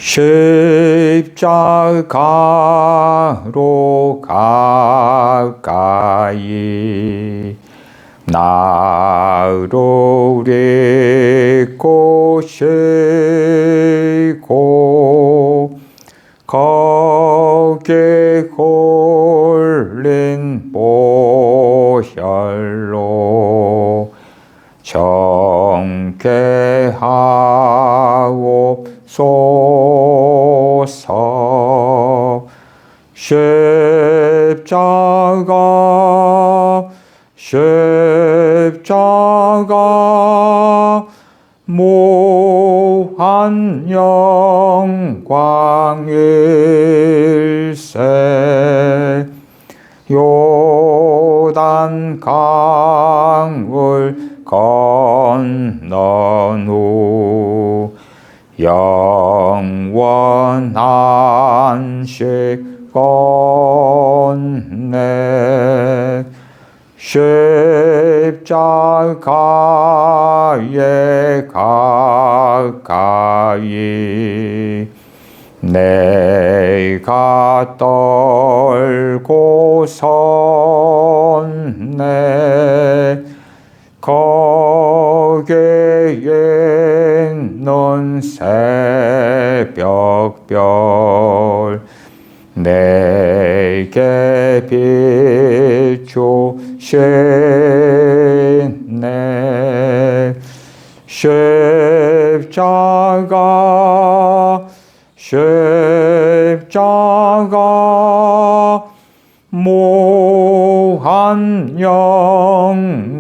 십자가로 가까이 나로 데리고 거기에 홀린 보혈로 정케하옵소서. 십자가 무한 영광일세. 요단 강을 건넌 후 영원한 시건네 십자가에 가까이 내가 떨고 섰네. 거기에 있는 새벽별 내게 비추시네. 십자가 무한 영광일세.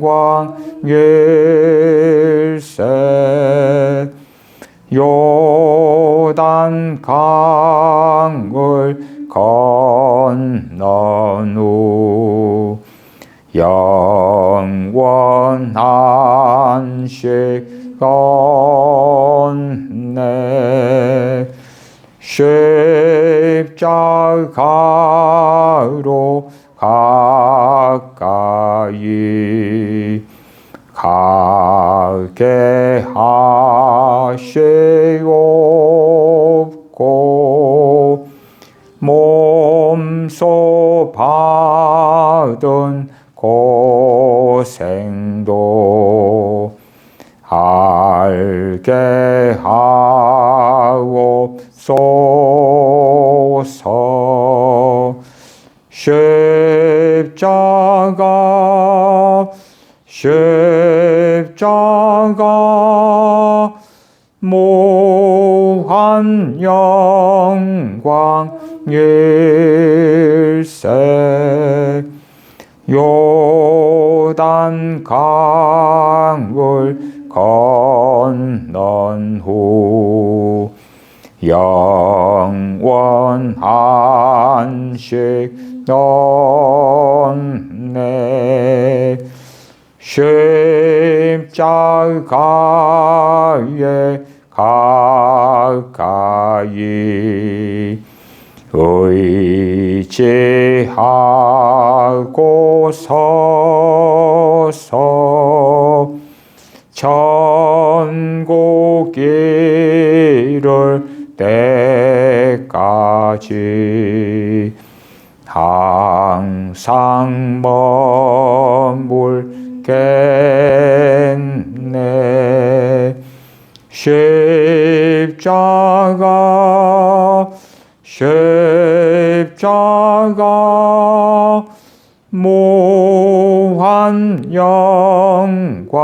요단 강을 건넌 후 영원한 시건네 십자가로 가까이 가게 하시옵고 몸소 받은 고생도 알게 하옵소서. 십자가 무한 영광일세. 요단 강을 건넌 후 영원한 시건네 십자가에 가까이 의지하고 서서 천국 이를 때까지 항상 머물겠네. 십자가 무한 영광일세.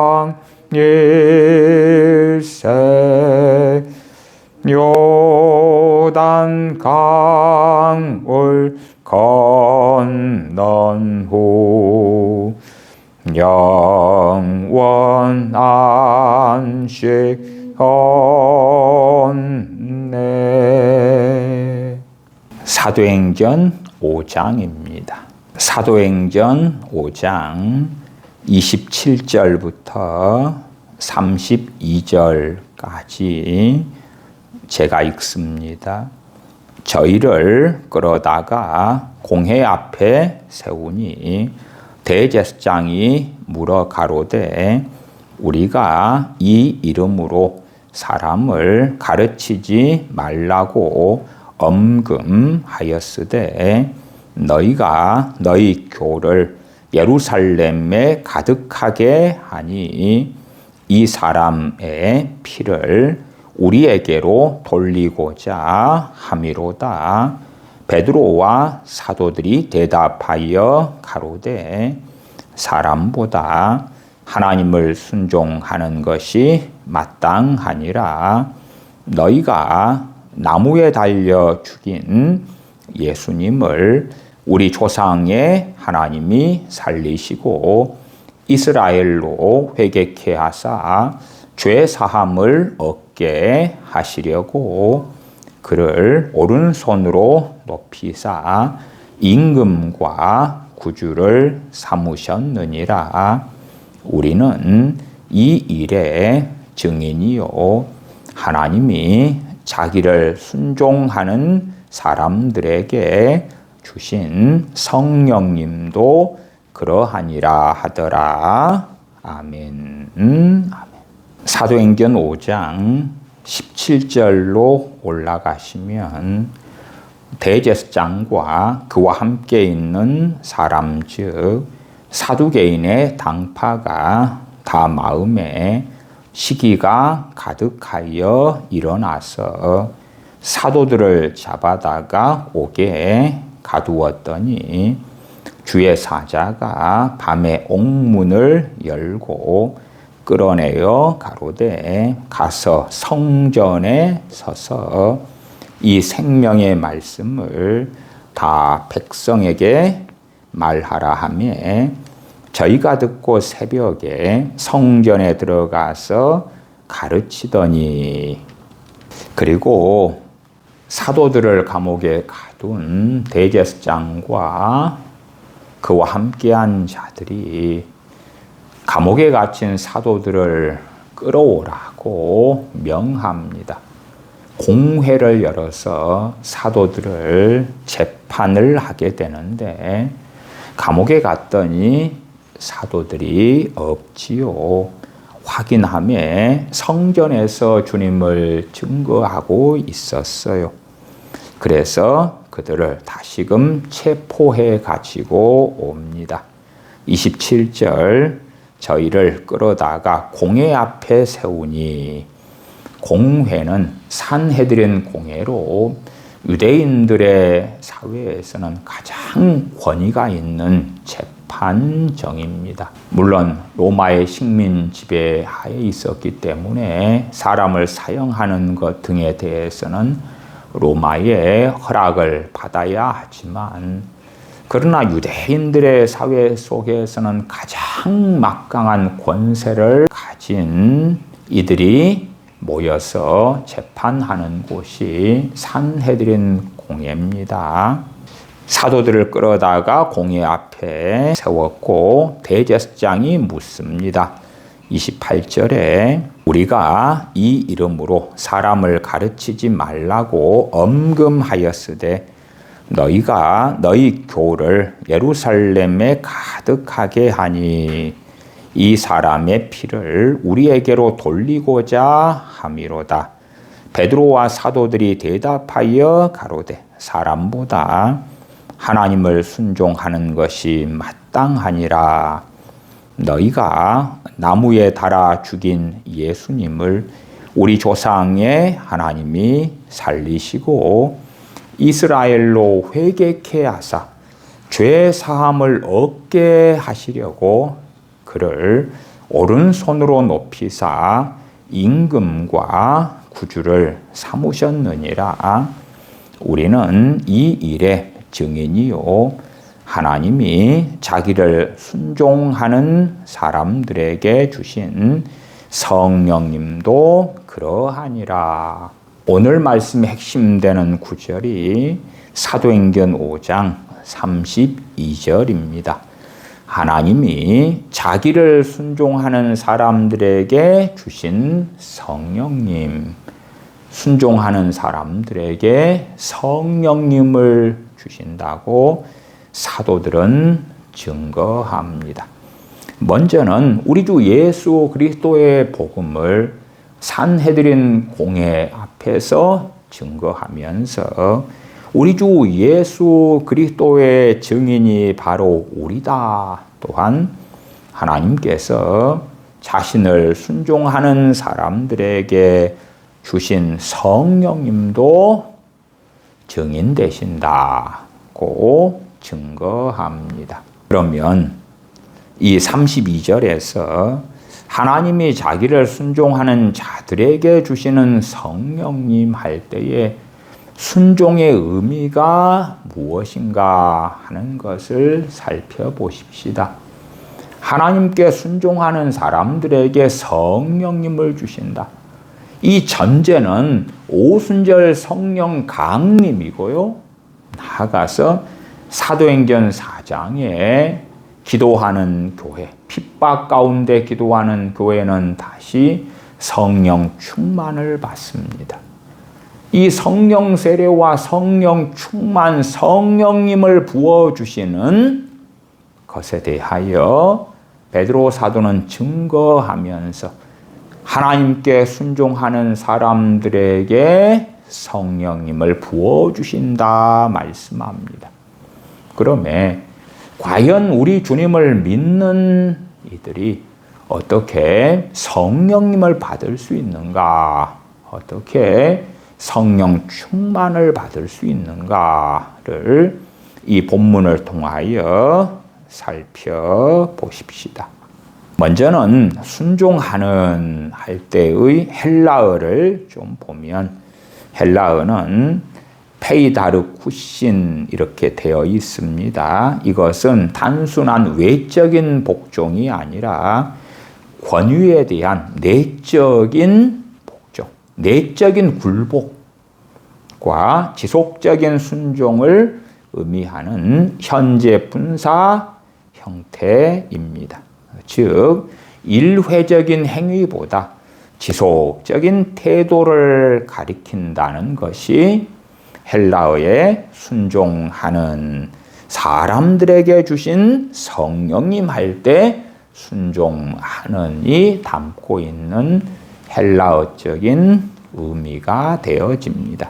요단 강을 건넌 후 영원한 시건네 사도행전 5장입니다. 사도행전 5장 27절부터 32절까지 제가 읽습니다. 저희를 끌어다가 공회 앞에 세우니 대제사장이 물어 가로되 우리가 이 이름으로 사람을 가르치지 말라고 엄금하였으되 너희가 너희 교를 예루살렘에 가득하게 하니 이 사람의 피를 우리에게로 돌리고자 함이로다. 베드로와 사도들이 대답하여 가로되 사람보다 하나님을 순종하는 것이 마땅하니라. 너희가 나무에 달려 죽인 예수님을 우리 조상의 하나님이 살리시고 이스라엘로 회개케 하사 죄 사함을 얻게 하시려고 그를 오른손으로 높이사 임금과 구주를 삼으셨느니라. 우리는 이 일의 증인이요 하나님이 자기를 순종하는 사람들에게 주신 성령님도 그러하니라 하더라. 아멘. 아멘. 사도행전 5장 17절로 올라가시면 대제사장과 그와 함께 있는 사람 즉 사두개인의 당파가 다 마음에 시기가 가득하여 일어나서 사도들을 잡아다가 옥에 가두었더니 주의 사자가 밤에 옥문을 열고 끌어내어 가로되 가서 성전에 서서 이 생명의 말씀을 다 백성에게 말하라 하며 저희가 듣고 새벽에 성전에 들어가서 가르치더니 그리고 사도들을 감옥에 가둔 대제사장과 그와 함께한 자들이 감옥에 갇힌 사도들을 끌어오라고 명합니다. 공회를 열어서 사도들을 재판을 하게 되는데 감옥에 갔더니 사도들이 없지요. 확인함에 성전에서 주님을 증거하고 있었어요. 그래서 그들을 다시금 체포해 가지고 옵니다. 27절 저희를 끌어다가 공회 앞에 세우니 공회는 산헤드린 공회로 유대인들의 사회에서는 가장 권위가 있는 재판정입니다. 물론 로마의 식민 지배하에 있었기 때문에 사람을 사형하는 것 등에 대해서는 로마의 허락을 받아야 하지만 그러나 유대인들의 사회 속에서는 가장 막강한 권세를 가진 이들이 모여서 재판하는 곳이 산헤드린 공회입니다. 사도들을 끌어다가 공회 앞에 세웠고 대제사장이 묻습니다. 28절에 우리가 이 이름으로 사람을 가르치지 말라고 엄금하였으되 너희가 너희 교를 예루살렘에 가득하게 하니 이 사람의 피를 우리에게로 돌리고자 함이로다. 베드로와 사도들이 대답하여 가로되 사람보다 하나님을 순종하는 것이 마땅하니라. 너희가 나무에 달아 죽인 예수님을 우리 조상의 하나님이 살리시고 이스라엘로 회개케 하사 죄 사함을 얻게 하시려고 그를 오른손으로 높이사 임금과 구주를 삼으셨느니라. 우리는 이 일의 증인이요 하나님이 자기를 순종하는 사람들에게 주신 성령님도 그러하니라. 오늘 말씀의 핵심되는 구절이 사도행전 5장 32절입니다. 하나님이 자기를 순종하는 사람들에게 주신 성령님, 순종하는 사람들에게 성령님을 주신다고 사도들은 증거합니다. 먼저는 우리 주 예수 그리스도의 복음을 산헤드린 공회 앞에서 증거하면서 우리 주 예수 그리스도의 증인이 바로 우리다. 또한 하나님께서 자신을 순종하는 사람들에게 주신 성령님도 증인 되신다고 증거합니다. 그러면 이 32절에서 하나님이 자기를 순종하는 자들에게 주시는 성령님 할 때에 순종의 의미가 무엇인가 하는 것을 살펴보십시다. 하나님께 순종하는 사람들에게 성령님을 주신다. 이 전제는 오순절 성령 강림이고요. 나아가서 사도행전 4장에 기도하는 교회, 핍박 가운데 기도하는 교회는 다시 성령 충만을 받습니다. 이 성령 세례와 성령 충만, 성령님을 부어주시는 것에 대하여 베드로 사도는 증거하면서 하나님께 순종하는 사람들에게 성령님을 부어주신다 말씀합니다. 그러면 과연 우리 주님을 믿는 이들이 어떻게 성령님을 받을 수 있는가? 어떻게 성령 충만을 받을 수 있는가를 이 본문을 통하여 살펴보십시다. 먼저는 순종하는 할 때의 헬라어를 좀 보면 헬라어는 페이다르쿠신 이렇게 되어 있습니다. 이것은 단순한 외적인 복종이 아니라 권위에 대한 내적인 복종, 내적인 굴복과 지속적인 순종을 의미하는 현재 분사 형태입니다. 즉 일회적인 행위보다 지속적인 태도를 가리킨다는 것이 헬라어에 순종하는 사람들에게 주신 성령님 할 때 순종하는이 담고 있는 헬라어적인 의미가 되어집니다.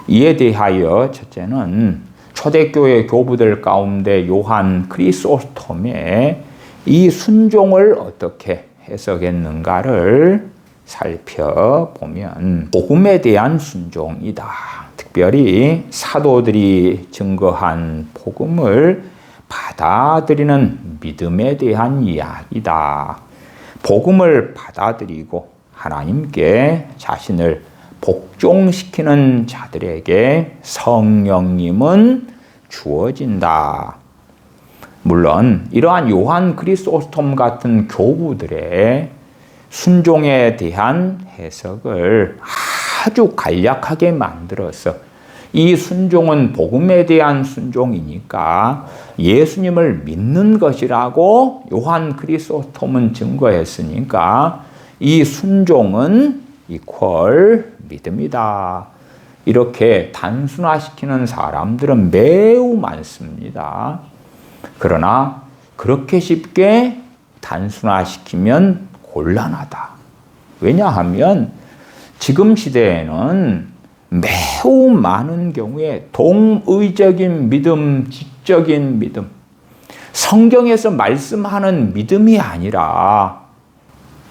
이에 대하여 첫째는 초대교회 교부들 가운데 요한 크리소스톰의 이 순종을 어떻게 해석했는가를 살펴보면 복음에 대한 순종이다. 특별히 사도들이 증거한 복음을 받아들이는 믿음에 대한 이야기다. 복음을 받아들이고 하나님께 자신을 복종시키는 자들에게 성령님은 주어진다. 물론 이러한 요한 크리소스톰 같은 교부들의 순종에 대한 해석을 아주 간략하게 만들어서 이 순종은 복음에 대한 순종이니까 예수님을 믿는 것이라고 요한 크리소스톰은 증거했으니까 이 순종은 이퀄 믿음이다. 이렇게 단순화시키는 사람들은 매우 많습니다. 그러나 그렇게 쉽게 단순화시키면 곤란하다. 왜냐하면 지금 시대에는 매우 많은 경우에 동의적인 믿음, 지적인 믿음, 성경에서 말씀하는 믿음이 아니라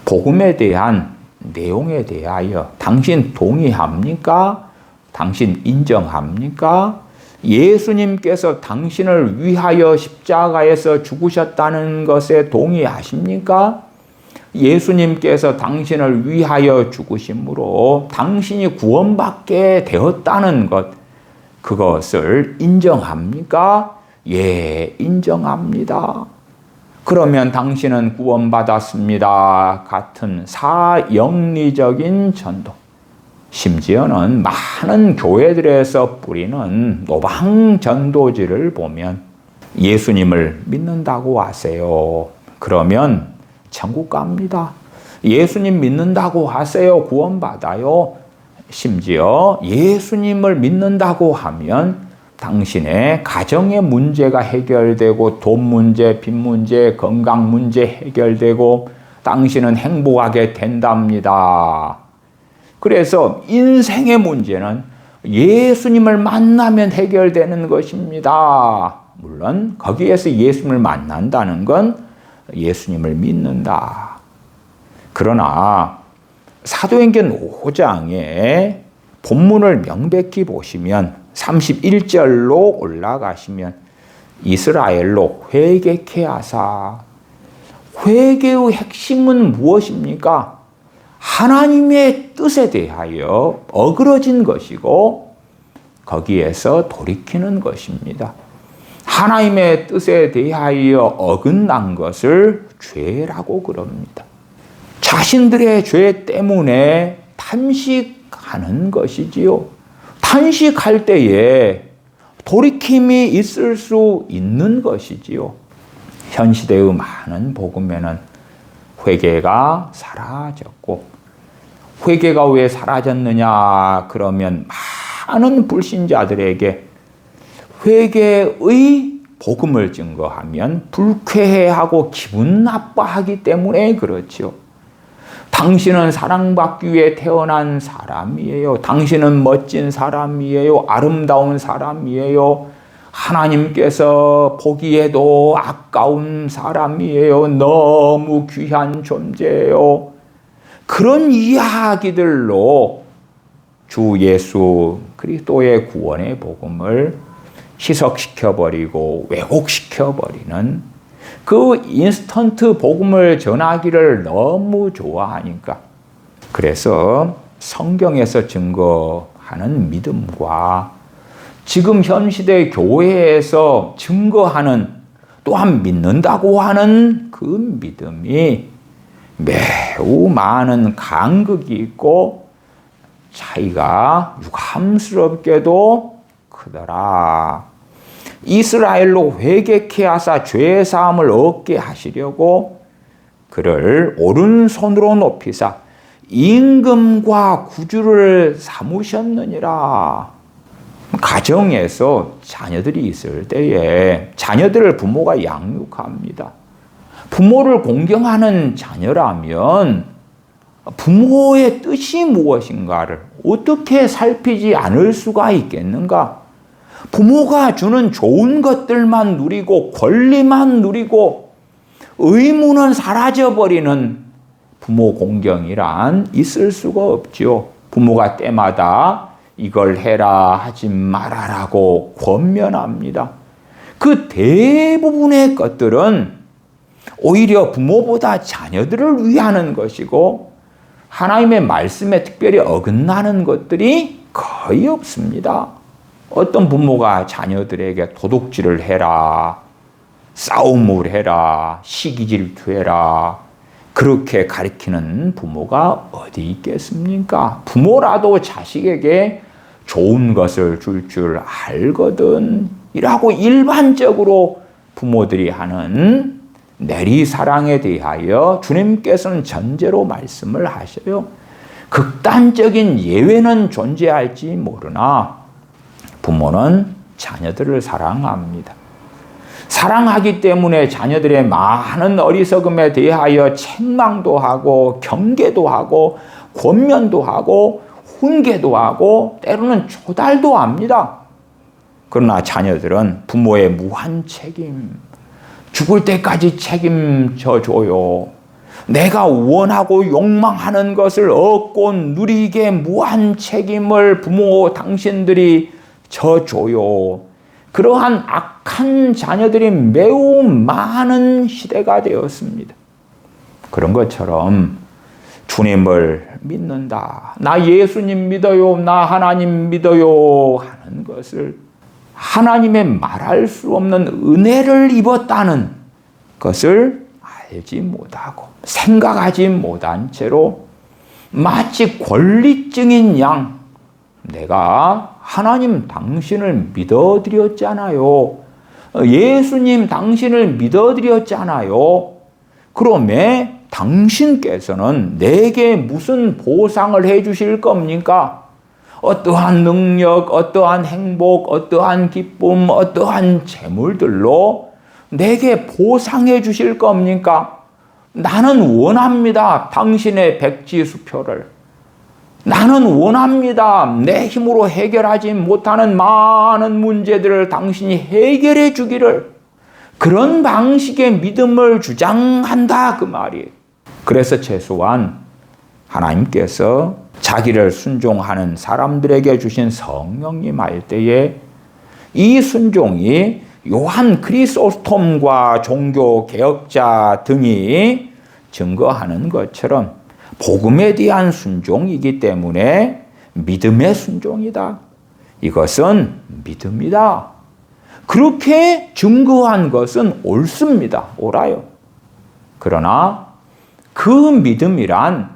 복음에 대한 내용에 대하여 당신 동의합니까? 당신 인정합니까? 예수님께서 당신을 위하여 십자가에서 죽으셨다는 것에 동의하십니까? 예수님께서 당신을 위하여 죽으심으로 당신이 구원받게 되었다는 것, 그것을 인정합니까? 예, 인정합니다. 그러면 당신은 구원받았습니다. 같은 사영리적인 전도, 심지어는 많은 교회들에서 뿌리는 노방 전도지를 보면 예수님을 믿는다고 하세요. 그러면 천국 갑니다. 예수님 믿는다고 하세요. 구원받아요. 심지어 예수님을 믿는다고 하면 당신의 가정의 문제가 해결되고 돈 문제, 빚 문제, 건강 문제 해결되고 당신은 행복하게 된답니다. 그래서 인생의 문제는 예수님을 만나면 해결되는 것입니다. 물론 거기에서 예수님을 만난다는 건 예수님을 믿는다. 그러나 사도행전 5장에 본문을 명백히 보시면 31절로 올라가시면 이스라엘로 회개케 하사. 회개의 핵심은 무엇입니까? 하나님의 뜻에 대하여 어그러진 것이고 거기에서 돌이키는 것입니다. 하나님의 뜻에 대하여 어긋난 것을 죄라고 그럽니다. 자신들의 죄 때문에 탄식하는 것이지요. 탄식할 때에 돌이킴이 있을 수 있는 것이지요. 현 시대의 많은 복음에는 회개가 사라졌고, 회개가 왜 사라졌느냐 그러면 많은 불신자들에게 회개의 복음을 증거하면 불쾌해하고 기분 나빠하기 때문에 그렇죠. 당신은 사랑받기 위해 태어난 사람이에요. 당신은 멋진 사람이에요. 아름다운 사람이에요. 하나님께서 보기에도 아까운 사람이에요. 너무 귀한 존재예요. 그런 이야기들로 주 예수 그리스도의 구원의 복음을 희석시켜버리고 왜곡시켜버리는 그 인스턴트 복음을 전하기를 너무 좋아하니까, 그래서 성경에서 증거하는 믿음과 지금 현 시대 교회에서 증거하는, 또한 믿는다고 하는 그 믿음이 매우 많은 간극이 있고 차이가 유감스럽게도 크더라. 이스라엘로 회개케 하사 죄 사함을 얻게 하시려고 그를 오른손으로 높이사 임금과 구주를 삼으셨느니라. 가정에서 자녀들이 있을 때에 자녀들을 부모가 양육합니다. 부모를 공경하는 자녀라면 부모의 뜻이 무엇인가를 어떻게 살피지 않을 수가 있겠는가? 부모가 주는 좋은 것들만 누리고 권리만 누리고 의무는 사라져버리는 부모 공경이란 있을 수가 없죠. 부모가 때마다 이걸 해라 하지 말아라고 권면합니다. 그 대부분의 것들은 오히려 부모보다 자녀들을 위하는 것이고 하나님의 말씀에 특별히 어긋나는 것들이 거의 없습니다. 어떤 부모가 자녀들에게 도둑질을 해라, 싸움을 해라, 시기 질투해라, 그렇게 가르치는 부모가 어디 있겠습니까? 부모라도 자식에게 좋은 것을 줄 알거든 이라고 일반적으로 부모들이 하는 내리사랑에 대하여 주님께서는 전제로 말씀을 하셔요. 극단적인 예외는 존재할지 모르나 부모는 자녀들을 사랑합니다. 사랑하기 때문에 자녀들의 많은 어리석음에 대하여 책망도 하고 경계도 하고 권면도 하고 훈계도 하고 때로는 조달도 합니다. 그러나 자녀들은 부모의 무한 책임, 죽을 때까지 책임져 줘요. 내가 원하고 욕망하는 것을 얻고 누리게 무한 책임을 부모 당신들이 져줘요. 그러한 악한 자녀들이 매우 많은 시대가 되었습니다. 그런 것처럼 주님을 믿는다, 나 예수님 믿어요, 나 하나님 믿어요 하는 것을 하나님의 말할 수 없는 은혜를 입었다는 것을 알지 못하고 생각하지 못한 채로 마치 권리증인 양 내가 하나님 당신을 믿어드렸잖아요. 예수님 당신을 믿어드렸잖아요. 그러면 당신께서는 내게 무슨 보상을 해 주실 겁니까? 어떠한 능력, 어떠한 행복, 어떠한 기쁨, 어떠한 재물들로 내게 보상해 주실 겁니까? 나는 원합니다. 당신의 백지수표를. 나는 원합니다. 내 힘으로 해결하지 못하는 많은 문제들을 당신이 해결해 주기를. 그런 방식의 믿음을 주장한다 그 말이에요. 그래서 최소한 하나님께서 자기를 순종하는 사람들에게 주신 성령님 할 때에 이 순종이 요한 크리소스톰과 종교 개혁자 등이 증거하는 것처럼 복음에 대한 순종이기 때문에 믿음의 순종이다. 이것은 믿음이다. 그렇게 증거한 것은 옳습니다. 옳아요. 그러나 그 믿음이란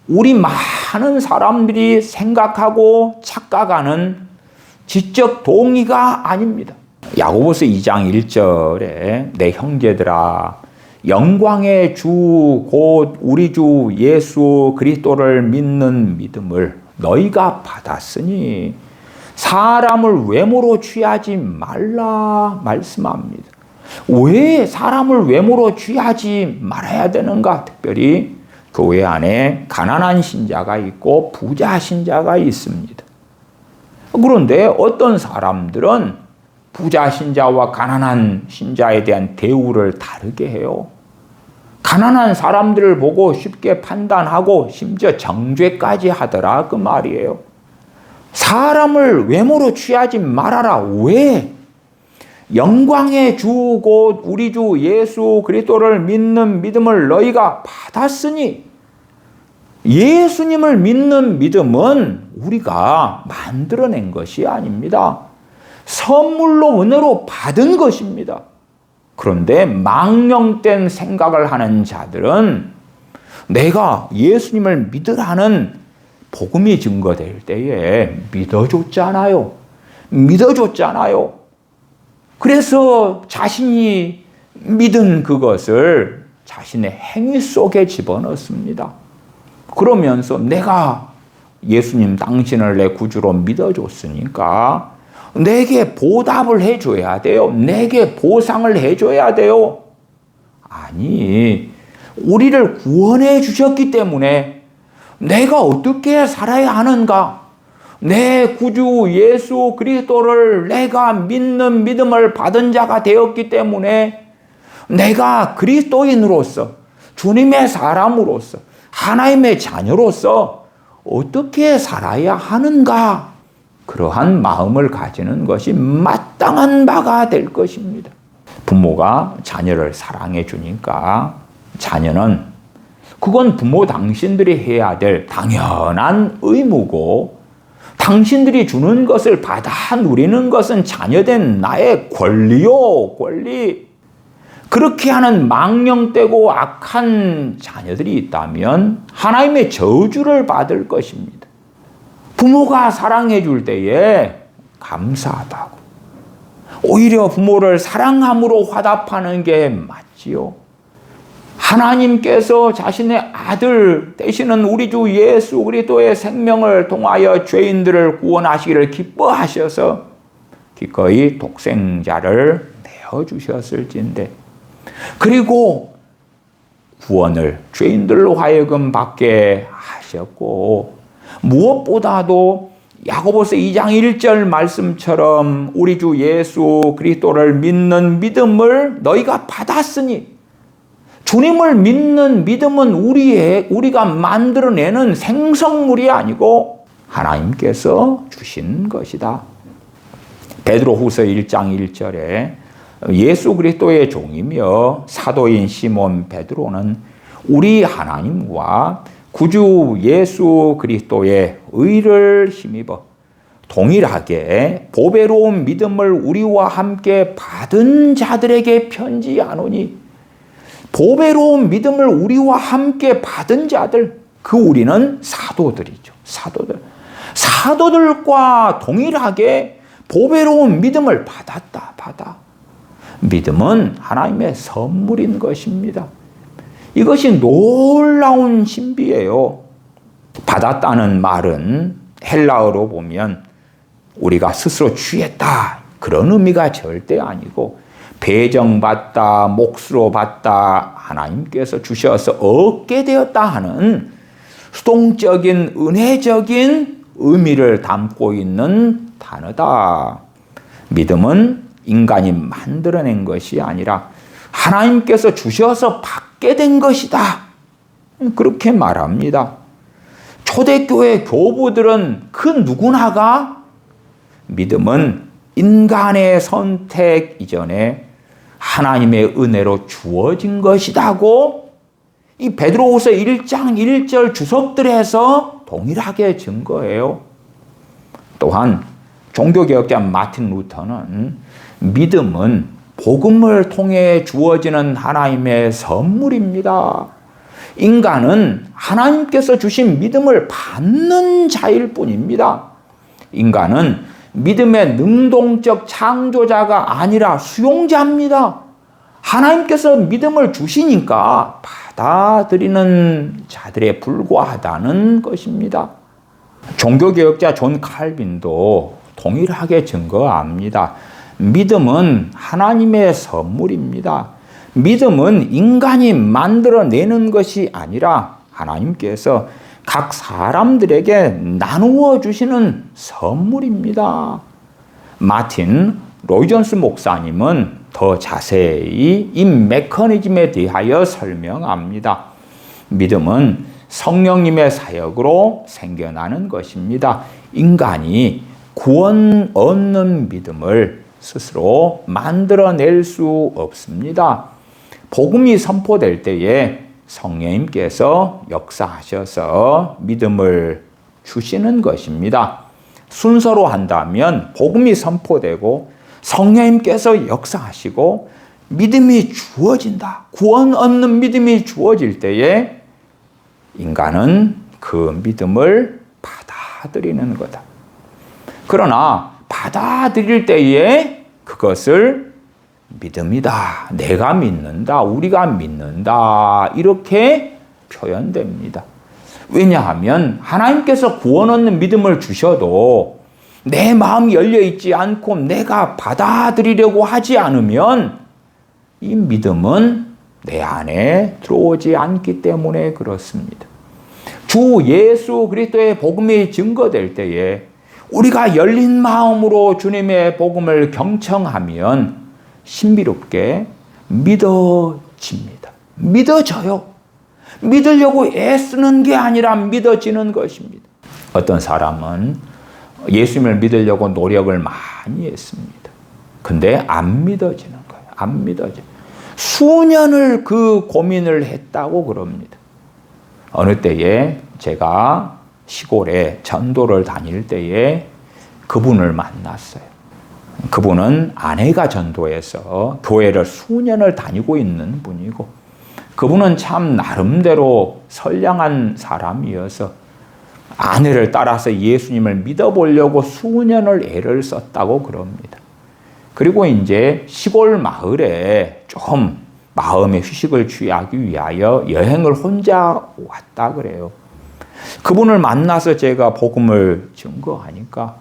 우리 많은 사람들이 생각하고 착각하는 지적 동의가 아닙니다. 야고보서 2장 1절에 내 형제들아 영광의 주 곧 우리 주 예수 그리스도를 믿는 믿음을 너희가 받았으니 사람을 외모로 취하지 말라 말씀합니다. 왜 사람을 외모로 취하지 말아야 되는가? 특별히 교회 안에 가난한 신자가 있고 부자 신자가 있습니다. 그런데 어떤 사람들은 부자 신자와 가난한 신자에 대한 대우를 다르게 해요. 가난한 사람들을 보고 쉽게 판단하고 심지어 정죄까지 하더라 그 말이에요. 사람을 외모로 취하지 말아라. 왜? 영광의 주 곧 우리 주 예수 그리스도를 믿는 믿음을 너희가 받았으니 예수님을 믿는 믿음은 우리가 만들어낸 것이 아닙니다. 선물로 은혜로 받은 것입니다. 그런데 망령된 생각을 하는 자들은 내가 예수님을 믿으라는 복음이 증거될 때에 믿어줬잖아요. 믿어줬잖아요. 그래서 자신이 믿은 그것을 자신의 행위 속에 집어넣습니다. 그러면서 내가 예수님 당신을 내 구주로 믿어줬으니까 내게 보답을 해줘야 돼요. 내게 보상을 해줘야 돼요. 아니, 우리를 구원해 주셨기 때문에 내가 어떻게 살아야 하는가? 내 구주 예수 그리스도를 내가 믿는 믿음을 받은 자가 되었기 때문에 내가 그리스도인으로서 주님의 사람으로서 하나님의 자녀로서 어떻게 살아야 하는가? 그러한 마음을 가지는 것이 마땅한 바가 될 것입니다. 부모가 자녀를 사랑해 주니까 자녀는 그건 부모 당신들이 해야 될 당연한 의무고 당신들이 주는 것을 받아 누리는 것은 자녀된 나의 권리요, 권리. 그렇게 하는 망령되고 악한 자녀들이 있다면 하나님의 저주를 받을 것입니다. 부모가 사랑해 줄 때에 감사하다고. 오히려 부모를 사랑함으로 화답하는 게 맞지요. 하나님께서 자신의 아들 되시는 우리 주 예수 그리스도의 생명을 통하여 죄인들을 구원하시기를 기뻐하셔서 기꺼이 독생자를 내어주셨을진데 그리고 구원을 죄인들로 하여금 받게 하셨고 무엇보다도 야고보서 2장 1절 말씀처럼 우리 주 예수 그리스도를 믿는 믿음을 너희가 받았으니 주님을 믿는 믿음은 우리가 만들어내는 생성물이 아니고 하나님께서 주신 것이다. 베드로후서 1장 1절에 예수 그리스도의 종이며 사도인 시몬 베드로는 우리 하나님과 구주 예수 그리스도의 의를 힘입어 동일하게 보배로운 믿음을 우리와 함께 받은 자들에게 편지하노니 보배로운 믿음을 우리와 함께 받은 자들, 그 우리는 사도들이죠. 사도들과 동일하게 보배로운 믿음을 받아. 믿음은 하나님의 선물인 것입니다. 이것이 놀라운 신비예요. 받았다는 말은 헬라어로 보면 우리가 스스로 취했다 그런 의미가 절대 아니고 배정받다, 몫으로 받다, 하나님께서 주셔서 얻게 되었다 하는 수동적인 은혜적인 의미를 담고 있는 단어다. 믿음은 인간이 만들어낸 것이 아니라 하나님께서 주셔서 받게 된 것이다. 그렇게 말합니다. 초대교회 교부들은 그 누구나가 믿음은 인간의 선택 이전에 하나님의 은혜로 주어진 것이라고 이 베드로후서 1장 1절 주석들에서 동일하게 증거해요. 또한 종교개혁자 마틴 루터는 믿음은 복음을 통해 주어지는 하나님의 선물입니다. 인간은 하나님께서 주신 믿음을 받는 자일 뿐입니다. 인간은 믿음의 능동적 창조자가 아니라 수용자입니다. 하나님께서 믿음을 주시니까 받아들이는 자들에 불과하다는 것입니다. 종교개혁자 존 칼빈도 동일하게 증거합니다. 믿음은 하나님의 선물입니다. 믿음은 인간이 만들어내는 것이 아니라 하나님께서 각 사람들에게 나누어 주시는 선물입니다. 마틴 로이존스 목사님은 더 자세히 이 메커니즘에 대하여 설명합니다. 믿음은 성령님의 사역으로 생겨나는 것입니다. 인간이 구원 얻는 믿음을 스스로 만들어낼 수 없습니다. 복음이 선포될 때에 성령님께서 역사하셔서 믿음을 주시는 것입니다. 순서로 한다면 복음이 선포되고 성령님께서 역사하시고 믿음이 주어진다. 구원 얻는 믿음이 주어질 때에 인간은 그 믿음을 받아들이는 거다. 그러나 받아들일 때에 그것을 믿음이다. 내가 믿는다. 우리가 믿는다. 이렇게 표현됩니다. 왜냐하면 하나님께서 구원 얻는 믿음을 주셔도 내 마음이 열려있지 않고 내가 받아들이려고 하지 않으면 이 믿음은 내 안에 들어오지 않기 때문에 그렇습니다. 주 예수 그리스도의 복음이 증거될 때에 우리가 열린 마음으로 주님의 복음을 경청하면 신비롭게 믿어집니다. 믿어져요. 믿으려고 애쓰는 게 아니라 믿어지는 것입니다. 어떤 사람은 예수님을 믿으려고 노력을 많이 했습니다. 근데 안 믿어지는 거예요. 안 믿어져. 수년을 그 고민을 했다고 그럽니다. 어느 때에 제가 시골에 전도를 다닐 때에 그분을 만났어요. 그분은 아내가 전도해서 교회를 수년을 다니고 있는 분이고 그분은 참 나름대로 선량한 사람이어서 아내를 따라서 예수님을 믿어보려고 수년을 애를 썼다고 그럽니다. 그리고 이제 시골 마을에 좀 마음의 휴식을 취하기 위하여 여행을 혼자 왔다 그래요. 그분을 만나서 제가 복음을 증거하니까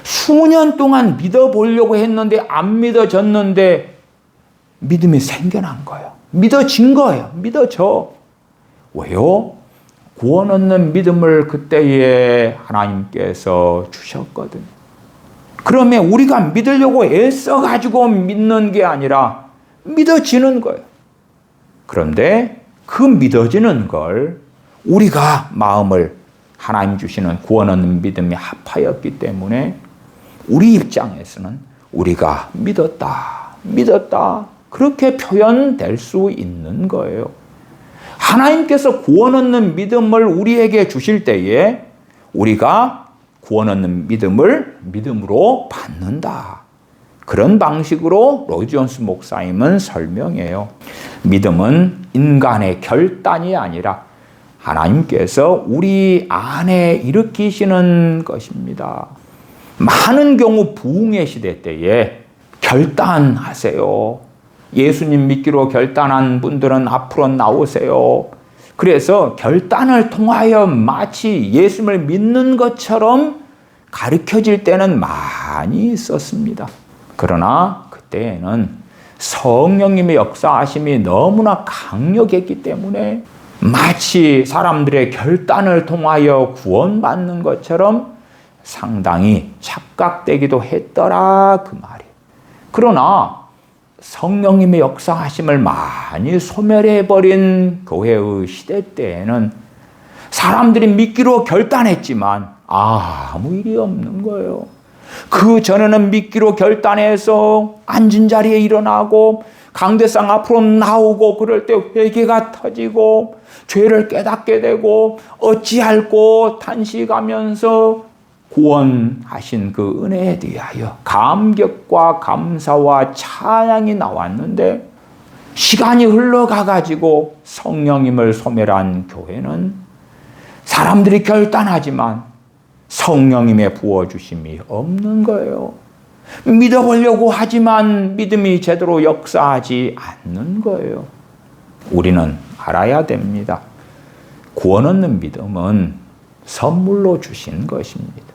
수년 동안 믿어보려고 했는데 안 믿어졌는데 믿음이 생겨난 거예요. 믿어진 거예요. 믿어져. 왜요? 구원 얻는 믿음을 그때에 하나님께서 주셨거든요. 그러면 우리가 믿으려고 애써가지고 믿는 게 아니라 믿어지는 거예요. 그런데 그 믿어지는 걸 우리가 마음을 하나님 주시는 구원 얻는 믿음에 합하였기 때문에 우리 입장에서는 우리가 믿었다. 그렇게 표현될 수 있는 거예요. 하나님께서 구원 얻는 믿음을 우리에게 주실 때에 우리가 구원 얻는 믿음을 믿음으로 받는다. 그런 방식으로 로이존스 목사님은 설명해요. 믿음은 인간의 결단이 아니라 하나님께서 우리 안에 일으키시는 것입니다. 많은 경우 부흥의 시대 때에 결단하세요. 예수님 믿기로 결단한 분들은 앞으로 나오세요. 그래서 결단을 통하여 마치 예수님을 믿는 것처럼 가르쳐질 때는 많이 있었습니다. 그러나 그때에는 성령님의 역사하심이 너무나 강력했기 때문에 마치 사람들의 결단을 통하여 구원받는 것처럼 상당히 착각되기도 했더라 그 말이. 그러나 성령님의 역사하심을 많이 소멸해버린 교회의 시대 때에는 사람들이 믿기로 결단했지만 아무 일이 없는 거예요. 그 전에는 믿기로 결단해서 앉은 자리에 일어나고 강대상 앞으로 나오고 그럴 때 회개가 터지고 죄를 깨닫게 되고 어찌할꼬 탄식하면서 구원하신 그 은혜에 대하여 감격과 감사와 찬양이 나왔는데 시간이 흘러가가지고 성령님을 소멸한 교회는 사람들이 결단하지만 성령님의 부어주심이 없는 거예요. 믿어보려고 하지만 믿음이 제대로 역사하지 않는 거예요. 우리는 알아야 됩니다. 구원 얻는 믿음은 선물로 주신 것입니다.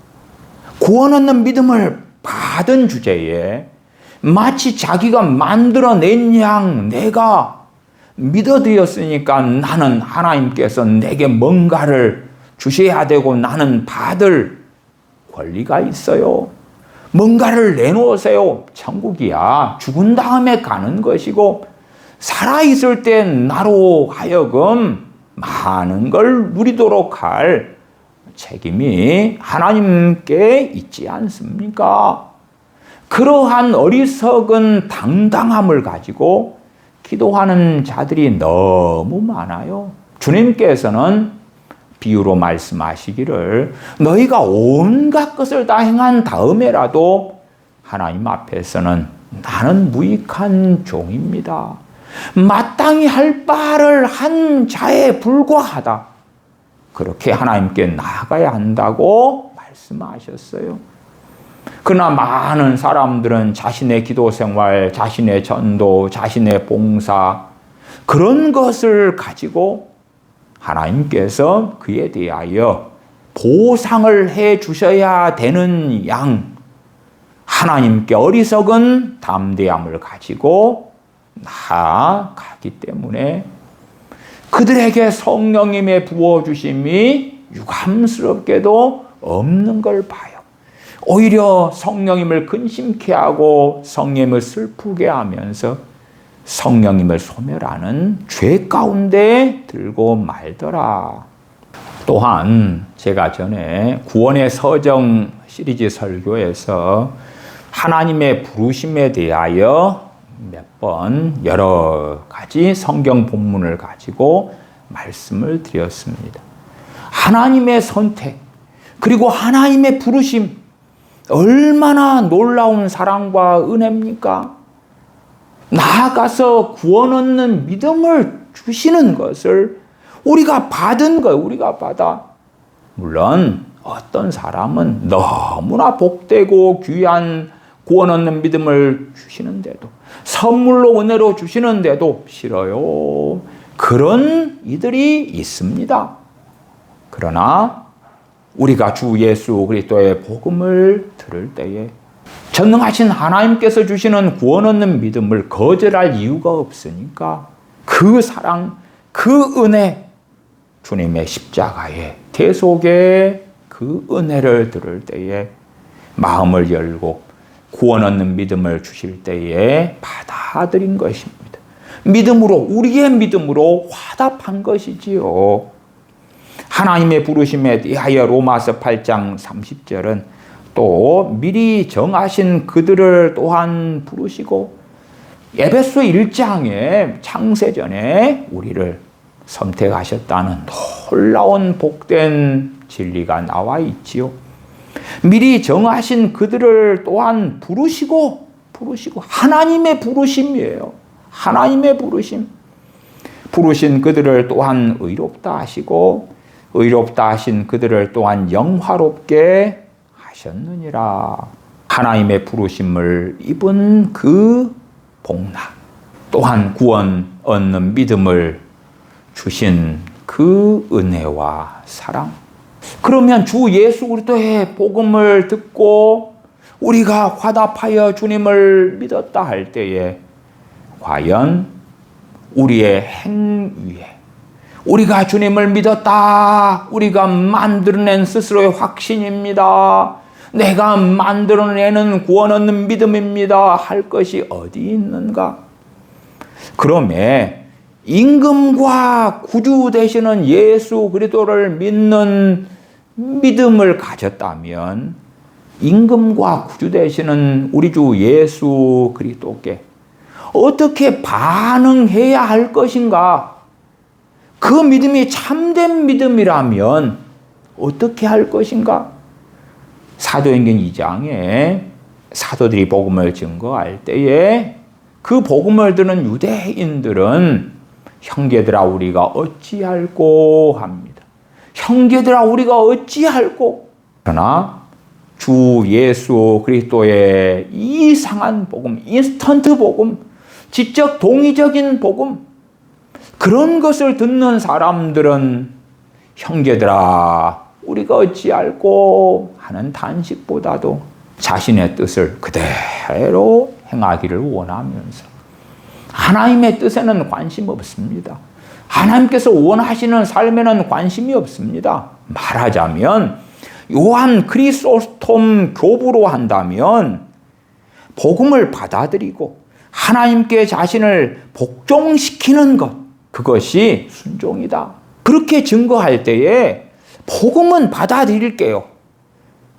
구원 얻는 믿음을 받은 주제에 마치 자기가 만들어낸 양 내가 믿어드렸으니까 나는 하나님께서 내게 뭔가를 주셔야 되고 나는 받을 권리가 있어요. 뭔가를 내놓으세요. 천국이야. 죽은 다음에 가는 것이고 살아있을 때 나로 하여금 많은 걸 누리도록 할 책임이 하나님께 있지 않습니까? 그러한 어리석은 당당함을 가지고 기도하는 자들이 너무 많아요. 주님께서는 비유로 말씀하시기를 너희가 온갖 것을 다 행한 다음에라도 하나님 앞에서는 나는 무익한 종입니다. 마땅히 할 바를 한 자에 불과하다. 그렇게 하나님께 나아가야 한다고 말씀하셨어요. 그러나 많은 사람들은 자신의 기도 생활, 자신의 전도, 자신의 봉사 그런 것을 가지고 하나님께서 그에 대하여 보상을 해 주셔야 되는 양 하나님께 어리석은 담대함을 가지고 나아가기 때문에 그들에게 성령님의 부어주심이 유감스럽게도 없는 걸 봐요. 오히려 성령님을 근심케 하고 성령님을 슬프게 하면서 성령님을 소멸하는 죄 가운데 들고 말더라. 또한 제가 전에 구원의 서정 시리즈 설교에서 하나님의 부르심에 대하여 몇 번 여러 가지 성경 본문을 가지고 말씀을 드렸습니다. 하나님의 선택 그리고 하나님의 부르심 얼마나 놀라운 사랑과 은혜입니까? 나아가서 구원 얻는 믿음을 주시는 것을 우리가 받은 것, 우리가 받아. 물론 어떤 사람은 너무나 복되고 귀한 구원 얻는 믿음을 주시는데도 선물로 은혜로 주시는데도 싫어요. 그런 이들이 있습니다. 그러나 우리가 주 예수 그리스도의 복음을 들을 때에 전능하신 하나님께서 주시는 구원 얻는 믿음을 거절할 이유가 없으니까 그 사랑, 그 은혜, 주님의 십자가의 대속의 그 은혜를 들을 때에 마음을 열고 구원 얻는 믿음을 주실 때에 받아들인 것입니다. 믿음으로, 우리의 믿음으로 화답한 것이지요. 하나님의 부르심에 대하여 로마서 8장 30절은 또 미리 정하신 그들을 또한 부르시고 에베소 1장에 창세전에 우리를 선택하셨다는 놀라운 복된 진리가 나와 있지요. 미리 정하신 그들을 또한 부르시고 하나님의 부르심이에요. 하나님의 부르심. 부르신 그들을 또한 의롭다 하시고 의롭다 하신 그들을 또한 영화롭게 하셨느니라. 하나님의 부르심을 입은 그 복락 또한 구원 얻는 믿음을 주신 그 은혜와 사랑. 그러면 주 예수 그리스도의 복음을 듣고 우리가 화답하여 주님을 믿었다 할 때에 과연 우리의 행위에 우리가 주님을 믿었다, 우리가 만들어낸 스스로의 확신입니다, 내가 만들어내는 구원 얻는 믿음입니다 할 것이 어디 있는가? 그러면 임금과 구주 되시는 예수 그리스도를 믿는 믿음을 가졌다면 임금과 구주 되시는 우리 주 예수 그리스도께 어떻게 반응해야 할 것인가? 그 믿음이 참된 믿음이라면 어떻게 할 것인가? 사도행전 2장에 사도들이 복음을 증거할 때에 그 복음을 들은 유대인들은 형제들아 우리가 어찌할꼬 합니다. 형제들아 우리가 어찌할꼬. 그러나 주 예수 그리스도의 이상한 복음, 인스턴트 복음, 지적 동의적인 복음, 그런 것을 듣는 사람들은 형제들아 우리가 어찌할꼬 하는 단식보다도 자신의 뜻을 그대로 행하기를 원하면서 하나님의 뜻에는 관심 없습니다. 하나님께서 원하시는 삶에는 관심이 없습니다. 말하자면 요한 크리소스톰 교부로 한다면 복음을 받아들이고 하나님께 자신을 복종시키는 것, 그것이 순종이다. 그렇게 증거할 때에 복음은 받아들일게요.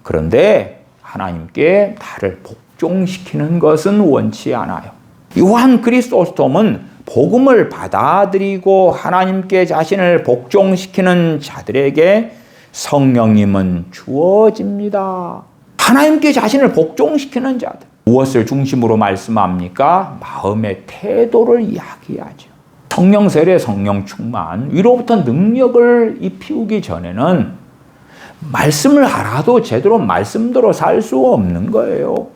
그런데 하나님께 나를 복종시키는 것은 원치 않아요. 요한 크리소스톰은 복음을 받아들이고 하나님께 자신을 복종시키는 자들에게 성령님은 주어집니다. 하나님께 자신을 복종시키는 자들. 무엇을 중심으로 말씀합니까? 마음의 태도를 이야기하죠. 성령 세례, 성령 충만, 위로부터 능력을 입히우기 전에는 말씀을 알아도 제대로 말씀대로 살 수 없는 거예요.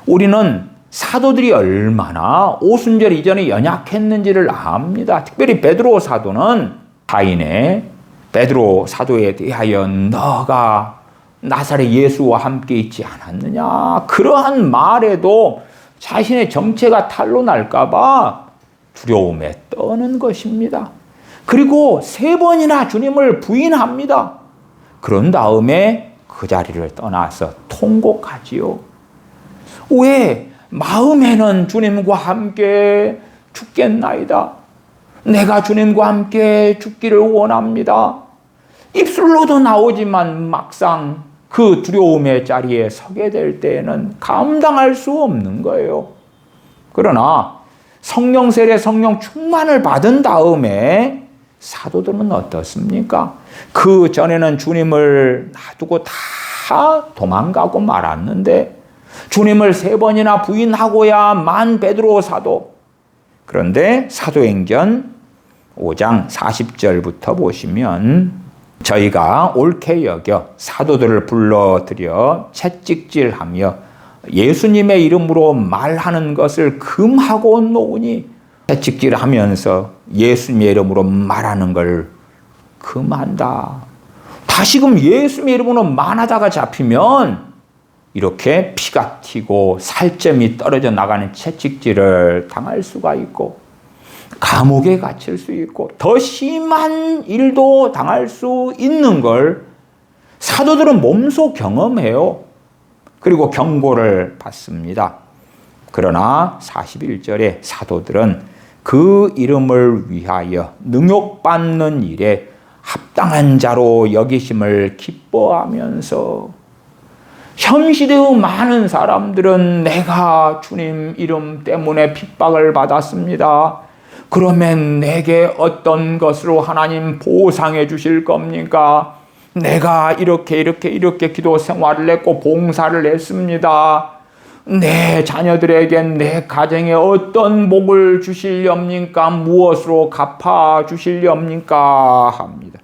우리는 사도들이 얼마나 오순절 이전에 연약했는지를 압니다. 특별히 베드로 사도는 타인의 베드로 사도에 대하여 너가 나사렛 예수와 함께 있지 않았느냐, 그러한 말에도 자신의 정체가 탄로 날까 봐 두려움에 떠는 것입니다. 그리고 3번이나 주님을 부인합니다. 그런 다음에 그 자리를 떠나서 통곡하지요. 왜? 마음에는 주님과 함께 죽겠나이다. 내가 주님과 함께 죽기를 원합니다. 입술로도 나오지만 막상 그 두려움의 자리에 서게 될 때에는 감당할 수 없는 거예요. 그러나 성령 세례, 성령 충만을 받은 다음에 사도들은 어떻습니까? 그 전에는 주님을 놔두고 다 도망가고 말았는데 주님을 3번이나 부인하고야만 베드로 사도. 그런데 사도행전 5장 40절부터 보시면 저희가 옳게 여겨 사도들을 불러들여 채찍질하며 예수님의 이름으로 말하는 것을 금하고 놓으니, 채찍질하면서 예수님의 이름으로 말하는 걸 금한다. 다시금 예수님의 이름으로 말하다가 잡히면 이렇게 피가 튀고 살점이 떨어져 나가는 채찍질을 당할 수가 있고 감옥에 갇힐 수 있고 더 심한 일도 당할 수 있는 걸 사도들은 몸소 경험해요. 그리고 경고를 받습니다. 그러나 41절에 사도들은 그 이름을 위하여 능욕받는 일에 합당한 자로 여기심을 기뻐하면서, 현시대의 많은 사람들은 내가 주님 이름 때문에 핍박을 받았습니다. 그러면 내게 어떤 것으로 하나님 보상해 주실 겁니까? 내가 이렇게 기도 생활을 했고 봉사를 했습니다. 내 자녀들에게 내 가정에 어떤 복을 주시렵니까? 무엇으로 갚아 주시렵니까? 합니다.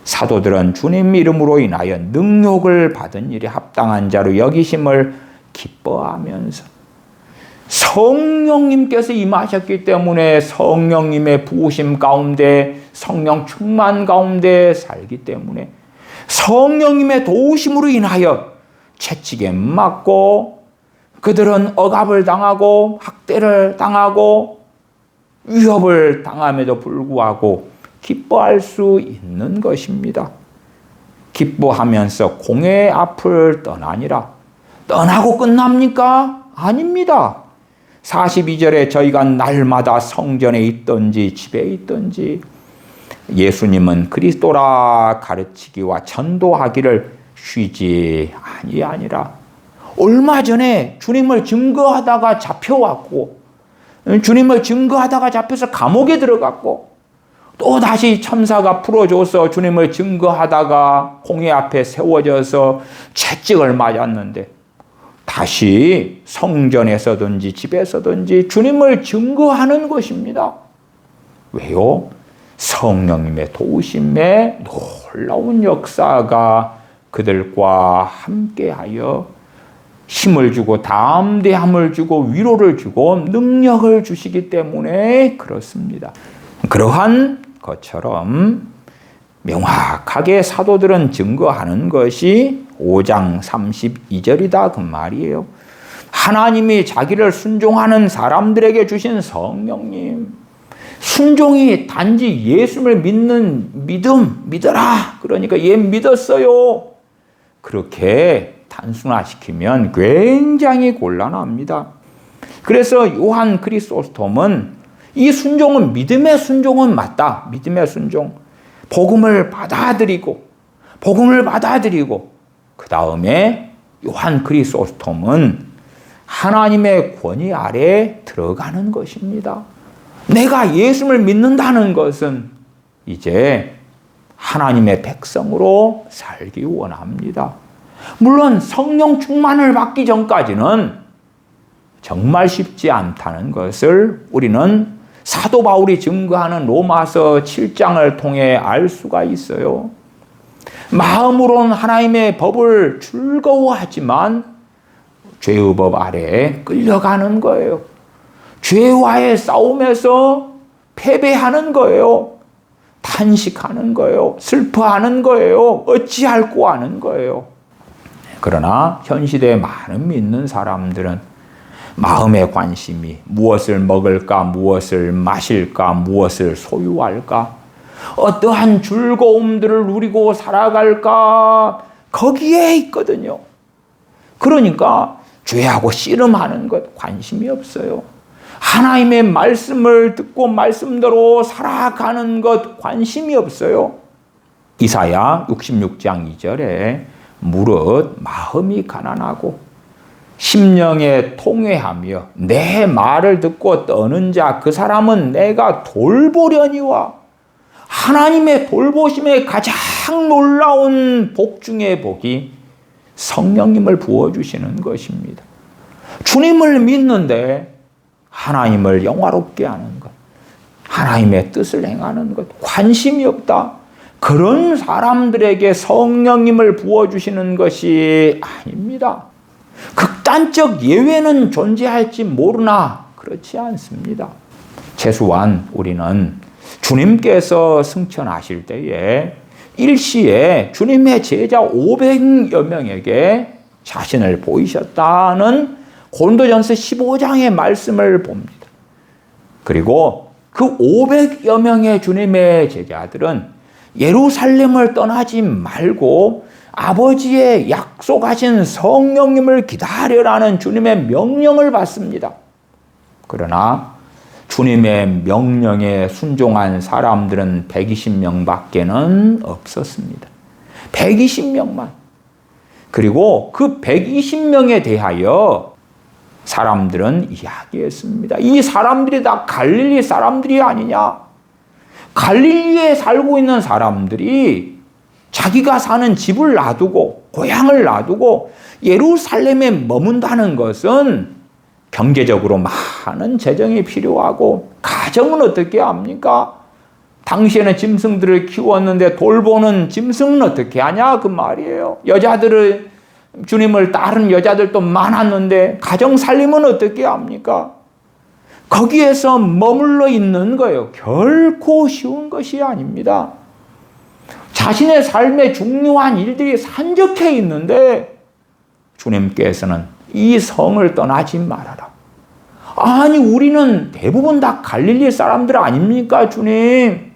사도들은 주님 이름으로 인하여 능욕을 받은 일에 합당한 자로 여기심을 기뻐하면서 성령님께서 임하셨기 때문에 성령님의 부으심 가운데, 성령 충만 가운데 살기 때문에 성령님의 도우심으로 인하여 채찍에 맞고 그들은 억압을 당하고 학대를 당하고 위협을 당함에도 불구하고 기뻐할 수 있는 것입니다. 기뻐하면서 공회의 앞을 떠나니라. 떠나고 끝납니까? 아닙니다. 42절에 저희가 날마다 성전에 있든지 집에 있든지 예수님은 그리스도라 가르치기와 전도하기를 쉬지 아니하니라. 얼마 전에 주님을 증거하다가 잡혀왔고, 주님을 증거하다가 잡혀서 감옥에 들어갔고, 또 다시 천사가 풀어줘서 주님을 증거하다가 공회 앞에 세워져서 채찍을 맞았는데, 다시 성전에서든지 집에서든지 주님을 증거하는 것입니다. 왜요? 성령님의 도우심에 놀라운 역사가 그들과 함께하여 힘을 주고 담대함을 주고 위로를 주고 능력을 주시기 때문에 그렇습니다. 그러한 것처럼 명확하게 사도들은 증거하는 것이 5장 32절이다 그 말이에요. 하나님이 자기를 순종하는 사람들에게 주신 성령님, 순종이 단지 예수를 믿는 믿음, 믿어라. 그러니까 얘 믿었어요. 그렇게 단순화시키면 굉장히 곤란합니다. 그래서 요한 크리소스톰은 이 순종은 믿음의 순종은 맞다. 믿음의 순종. 복음을 받아들이고 그 다음에 요한 크리소스톰은 하나님의 권위 아래에 들어가는 것입니다. 내가 예수를 믿는다는 것은 이제 하나님의 백성으로 살기 원합니다. 물론 성령 충만을 받기 전까지는 정말 쉽지 않다는 것을 우리는 사도 바울이 증거하는 로마서 7장을 통해 알 수가 있어요. 마음으로는 하나님의 법을 즐거워하지만 죄의 법 아래에 끌려가는 거예요. 죄와의 싸움에서 패배하는 거예요. 탄식하는 거예요. 슬퍼하는 거예요. 어찌할꼬 하는 거예요. 그러나 현 시대의 많은 믿는 사람들은 마음의 관심이 무엇을 먹을까, 무엇을 마실까, 무엇을 소유할까, 어떠한 즐거움들을 누리고 살아갈까, 거기에 있거든요. 그러니까 죄하고 씨름하는 것 관심이 없어요. 하나님의 말씀을 듣고 말씀대로 살아가는 것 관심이 없어요. 이사야 66장 2절에 무릇 마음이 가난하고 심령에 통회하며 내 말을 듣고 떠는 자 그 사람은 내가 돌보려니와. 하나님의 돌보심의 가장 놀라운 복 중의 복이 성령님을 부어주시는 것입니다. 주님을 믿는데 하나님을 영화롭게 하는 것, 하나님의 뜻을 행하는 것, 관심이 없다. 그런 사람들에게 성령님을 부어주시는 것이 아닙니다. 극단적 예외는 존재할지 모르나 그렇지 않습니다. 최소한 우리는 주님께서 승천하실 때에 일시에 주님의 제자 500여 명에게 자신을 보이셨다는 고린도전서 15장의 말씀을 봅니다. 그리고 그 500여 명의 주님의 제자들은 예루살렘을 떠나지 말고 아버지의 약속하신 성령님을 기다려라는 주님의 명령을 받습니다. 그러나 주님의 명령에 순종한 사람들은 120명밖에는 없었습니다. 120명만. 그리고 그 120명에 대하여 사람들은 이야기했습니다. 이 사람들이 다 갈릴리 사람들이 아니냐? 갈릴리에 살고 있는 사람들이 자기가 사는 집을 놔두고 고향을 놔두고 예루살렘에 머문다는 것은 경제적으로 많은 재정이 필요하고 가정은 어떻게 합니까? 당시에는 짐승들을 키웠는데 돌보는 짐승은 어떻게 하냐 그 말이에요. 여자들을 주님을 따르는 여자들도 많았는데 가정 살림은 어떻게 합니까? 거기에서 머물러 있는 거예요. 결코 쉬운 것이 아닙니다. 자신의 삶의 중요한 일들이 산적해 있는데 주님께서는 이 성을 떠나지 말아라. 아니, 우리는 대부분 다 갈릴리 사람들 아닙니까, 주님?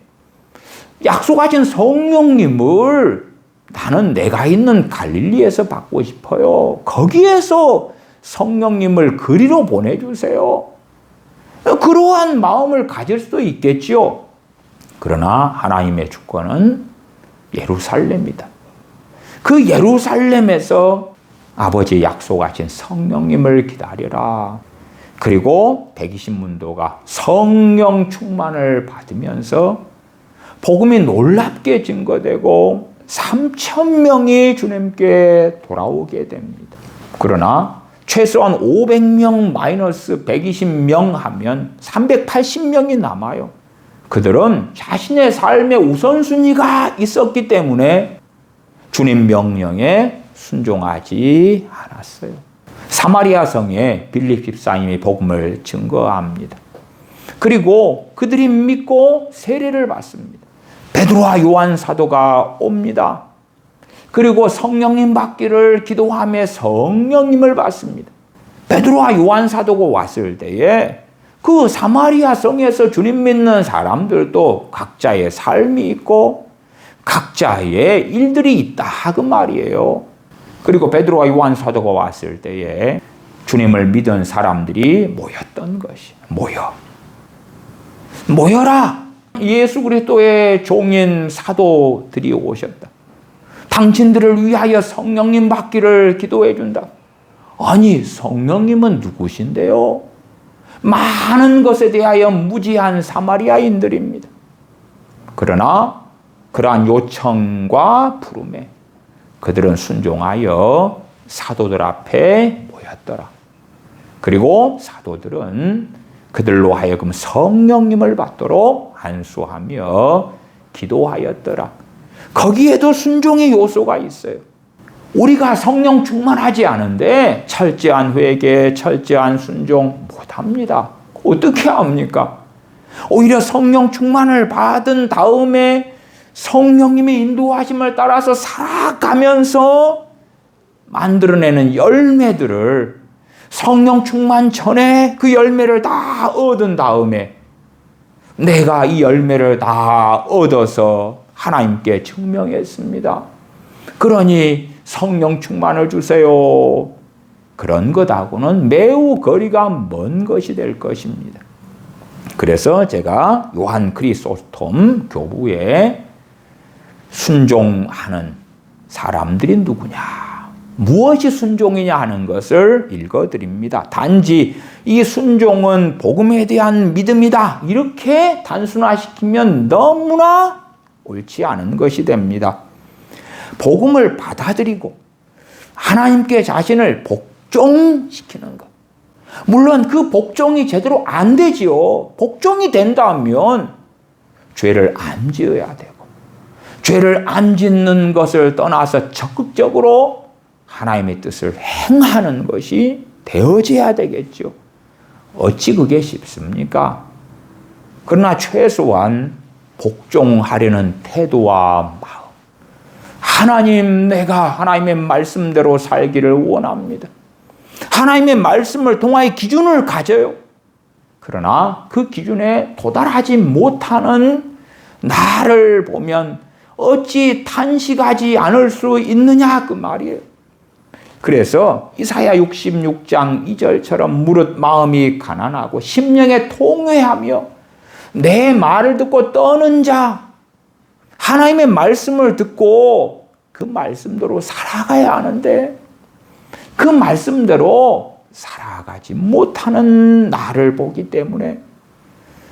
약속하신 성령님을 나는 내가 있는 갈릴리에서 받고 싶어요. 거기에서 성령님을 그리로 보내주세요. 그러한 마음을 가질 수도 있겠지요. 그러나 하나님의 주권은 예루살렘이다. 그 예루살렘에서 아버지 약속하신 성령님을 기다려라. 그리고 120문도가 성령 충만을 받으면서 복음이 놀랍게 증거되고 3,000명이 주님께 돌아오게 됩니다. 그러나 최소한 500명 마이너스 120명 하면 380명이 남아요. 그들은 자신의 삶의 우선순위가 있었기 때문에 주님 명령에 순종하지 않았어요. 사마리아 성에 빌립 집사님이 복음을 증거합니다. 그리고 그들이 믿고 세례를 받습니다. 베드로와 요한 사도가 옵니다. 그리고 성령님 받기를 기도하며 성령님을 받습니다. 베드로와 요한 사도가 왔을 때에 그 사마리아 성에서 주님 믿는 사람들도 각자의 삶이 있고 각자의 일들이 있다 그 말이에요. 그리고 베드로와 요한 사도가 왔을 때에 주님을 믿은 사람들이 모였던 것이 모여라. 예수 그리스도의 종인 사도들이 오셨다. 당신들을 위하여 성령님 받기를 기도해 준다. 아니, 성령님은 누구신데요? 많은 것에 대하여 무지한 사마리아인들입니다. 그러나 그러한 요청과 부름에 그들은 순종하여 사도들 앞에 모였더라. 그리고 사도들은 그들로 하여금 성령님을 받도록 안수하며 기도하였더라. 거기에도 순종의 요소가 있어요. 우리가 성령 충만하지 않은데 철저한 회개, 철저한 순종 못합니다. 어떻게 합니까? 오히려 성령 충만을 받은 다음에 성령님의 인도하심을 따라서 살아가면서 만들어내는 열매들을 성령 충만 전에 그 열매를 다 얻은 다음에 내가 이 열매를 다 얻어서 하나님께 증명했습니다. 그러니 성령 충만을 주세요. 그런 것하고는 매우 거리가 먼 것이 될 것입니다. 그래서 제가 요한 크리소스톰 교부에 순종하는 사람들이 누구냐, 무엇이 순종이냐 하는 것을 읽어드립니다. 단지 이 순종은 복음에 대한 믿음이다 이렇게 단순화시키면 너무나 옳지 않은 것이 됩니다. 복음을 받아들이고 하나님께 자신을 복종시키는 것. 물론 그 복종이 제대로 안 되지요. 복종이 된다면 죄를 안 지어야 되고 죄를 안 짓는 것을 떠나서 적극적으로 하나님의 뜻을 행하는 것이 되어져야 되겠죠. 어찌 그게 쉽습니까? 그러나 최소한 복종하려는 태도와 마음. 하나님, 내가 하나님의 말씀대로 살기를 원합니다. 하나님의 말씀을 통하여 기준을 가져요. 그러나 그 기준에 도달하지 못하는 나를 보면 어찌 탄식하지 않을 수 있느냐 그 말이에요. 그래서 이사야 66장 2절처럼 무릇 마음이 가난하고 심령에 통회하며 내 말을 듣고 떠는 자, 하나님의 말씀을 듣고 그 말씀대로 살아가야 하는데 그 말씀대로 살아가지 못하는 나를 보기 때문에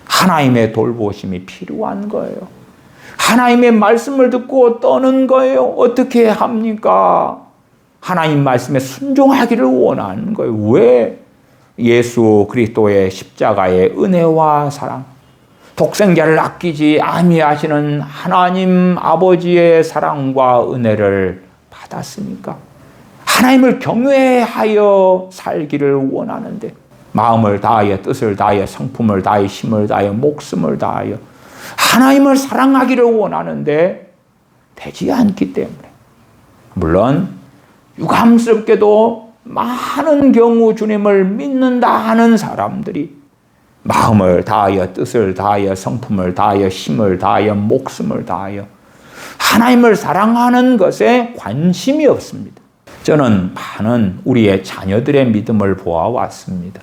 하나님의 돌보심이 필요한 거예요. 하나님의 말씀을 듣고 떠는 거예요. 어떻게 합니까? 하나님 말씀에 순종하기를 원하는 거예요. 왜? 예수 그리스도의 십자가의 은혜와 사랑, 독생자를 아끼지 아니하시는 하나님 아버지의 사랑과 은혜를 받았으니까 하나님을 경외하여 살기를 원하는데 마음을 다하여 뜻을 다하여 성품을 다하여 힘을 다하여 목숨을 다하여 하나님을 사랑하기를 원하는데 되지 않기 때문에 물론 유감스럽게도 많은 경우 주님을 믿는다 하는 사람들이 마음을 다하여 뜻을 다하여 성품을 다하여 힘을 다하여 목숨을 다하여 하나님을 사랑하는 것에 관심이 없습니다. 저는 많은 우리의 자녀들의 믿음을 보아왔습니다.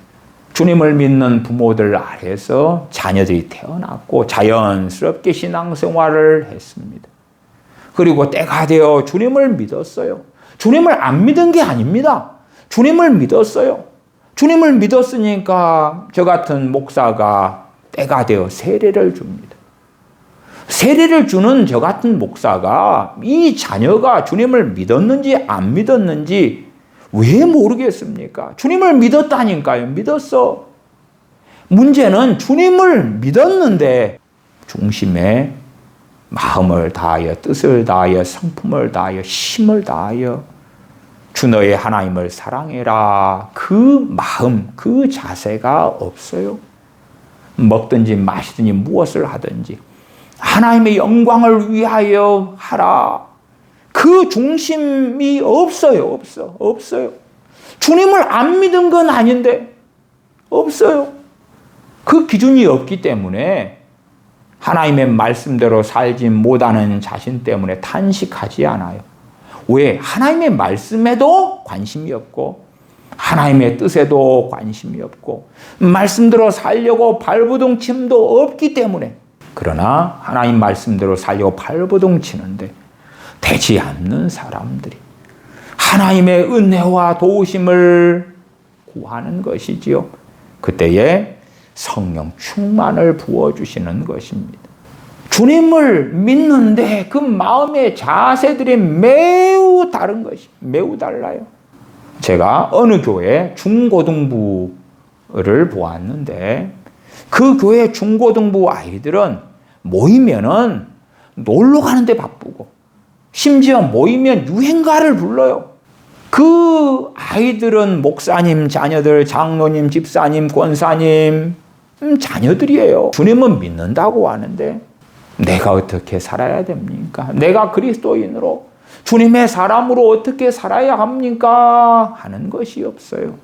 주님을 믿는 부모들 아래서 자녀들이 태어났고 자연스럽게 신앙생활을 했습니다. 그리고 때가 되어 주님을 믿었어요. 주님을 안 믿은 게 아닙니다. 주님을 믿었어요. 주님을 믿었으니까 저 같은 목사가 때가 되어 세례를 줍니다. 세례를 주는 저 같은 목사가 이 자녀가 주님을 믿었는지 안 믿었는지 왜 모르겠습니까? 주님을 믿었다니까요. 믿었어. 문제는 주님을 믿었는데 중심에 마음을 다하여 뜻을 다하여 성품을 다하여 힘을 다하여 주 너의 하나님을 사랑해라. 그 마음, 그 자세가 없어요. 먹든지 마시든지 무엇을 하든지 하나님의 영광을 위하여 하라. 그 중심이 없어요. 없어요. 주님을 안 믿은 건 아닌데 없어요. 그 기준이 없기 때문에 하나님의 말씀대로 살지 못하는 자신 때문에 탄식하지 않아요. 왜? 하나님의 말씀에도 관심이 없고 하나님의 뜻에도 관심이 없고 말씀대로 살려고 발버둥침도 없기 때문에. 그러나 하나님 말씀대로 살려고 발버둥치는데 되지 않는 사람들이 하나님의 은혜와 도우심을 구하는 것이지요. 그때에 성령 충만을 부어주시는 것입니다. 주님을 믿는데 그 마음의 자세들이 매우 다른 것이 매우 달라요. 제가 어느 교회 중고등부를 보았는데 그 교회 중고등부 아이들은 모이면은 놀러 가는데 바쁘고 심지어 모이면 유행가를 불러요. 그 아이들은 목사님 자녀들, 장로님, 집사님, 권사님 자녀들이에요. 주님은 믿는다고 하는데 내가 어떻게 살아야 됩니까? 내가 그리스도인으로 주님의 사람으로 어떻게 살아야 합니까? 하는 것이 없어요.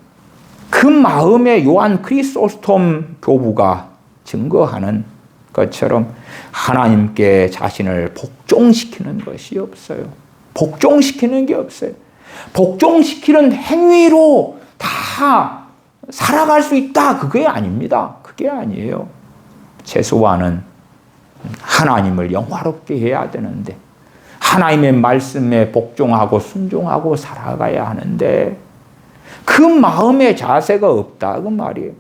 그 마음에 요한 크리소스톰 교부가 증거하는 것처럼 하나님께 자신을 복종시키는 것이 없어요. 복종시키는 게 없어요. 복종시키는 행위로 다 살아갈 수 있다. 그게 아닙니다. 그게 아니에요. 최소한은 하나님을 영화롭게 해야 되는데 하나님의 말씀에 복종하고 순종하고 살아가야 하는데 그 마음의 자세가 없다. 그 말이에요.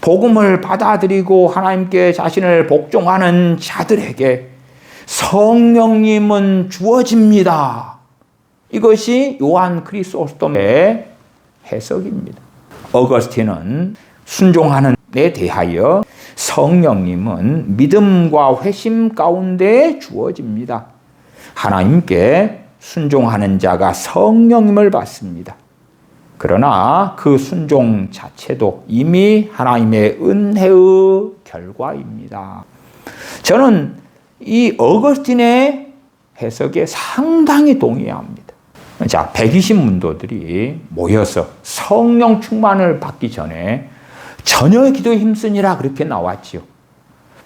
복음을 받아들이고 하나님께 자신을 복종하는 자들에게 성령님은 주어집니다. 이것이 요한 크리소스톰의 해석입니다. 어거스틴은 순종하는 데 대하여 성령님은 믿음과 회심 가운데 주어집니다. 하나님께 순종하는 자가 성령님을 받습니다. 그러나 그 순종 자체도 이미 하나님의 은혜의 결과입니다. 저는 이 어거스틴의 해석에 상당히 동의합니다. 자, 120문도들이 모여서 성령 충만을 받기 전에 전혀 기도에 힘쓰니라 그렇게 나왔지요.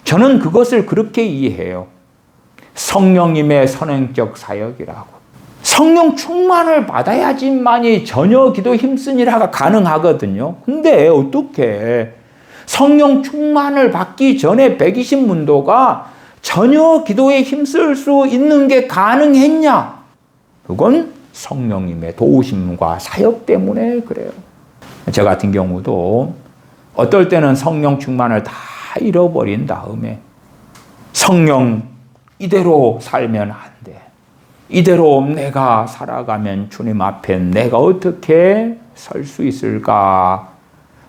저는 그것을 그렇게 이해해요. 성령님의 선행적 사역이라고. 성령 충만을 받아야지만이 전혀 기도 힘쓰니라가 가능하거든요. 근데 어떻게 성령 충만을 받기 전에 120문도가 전혀 기도에 힘쓸 수 있는 게 가능했냐? 그건 성령님의 도우심과 사역 때문에 그래요. 저 같은 경우도 어떨 때는 성령 충만을 다 잃어버린 다음에 성령 이대로 살면 안 돼. 이대로 내가 살아가면 주님 앞에 내가 어떻게 설 수 있을까?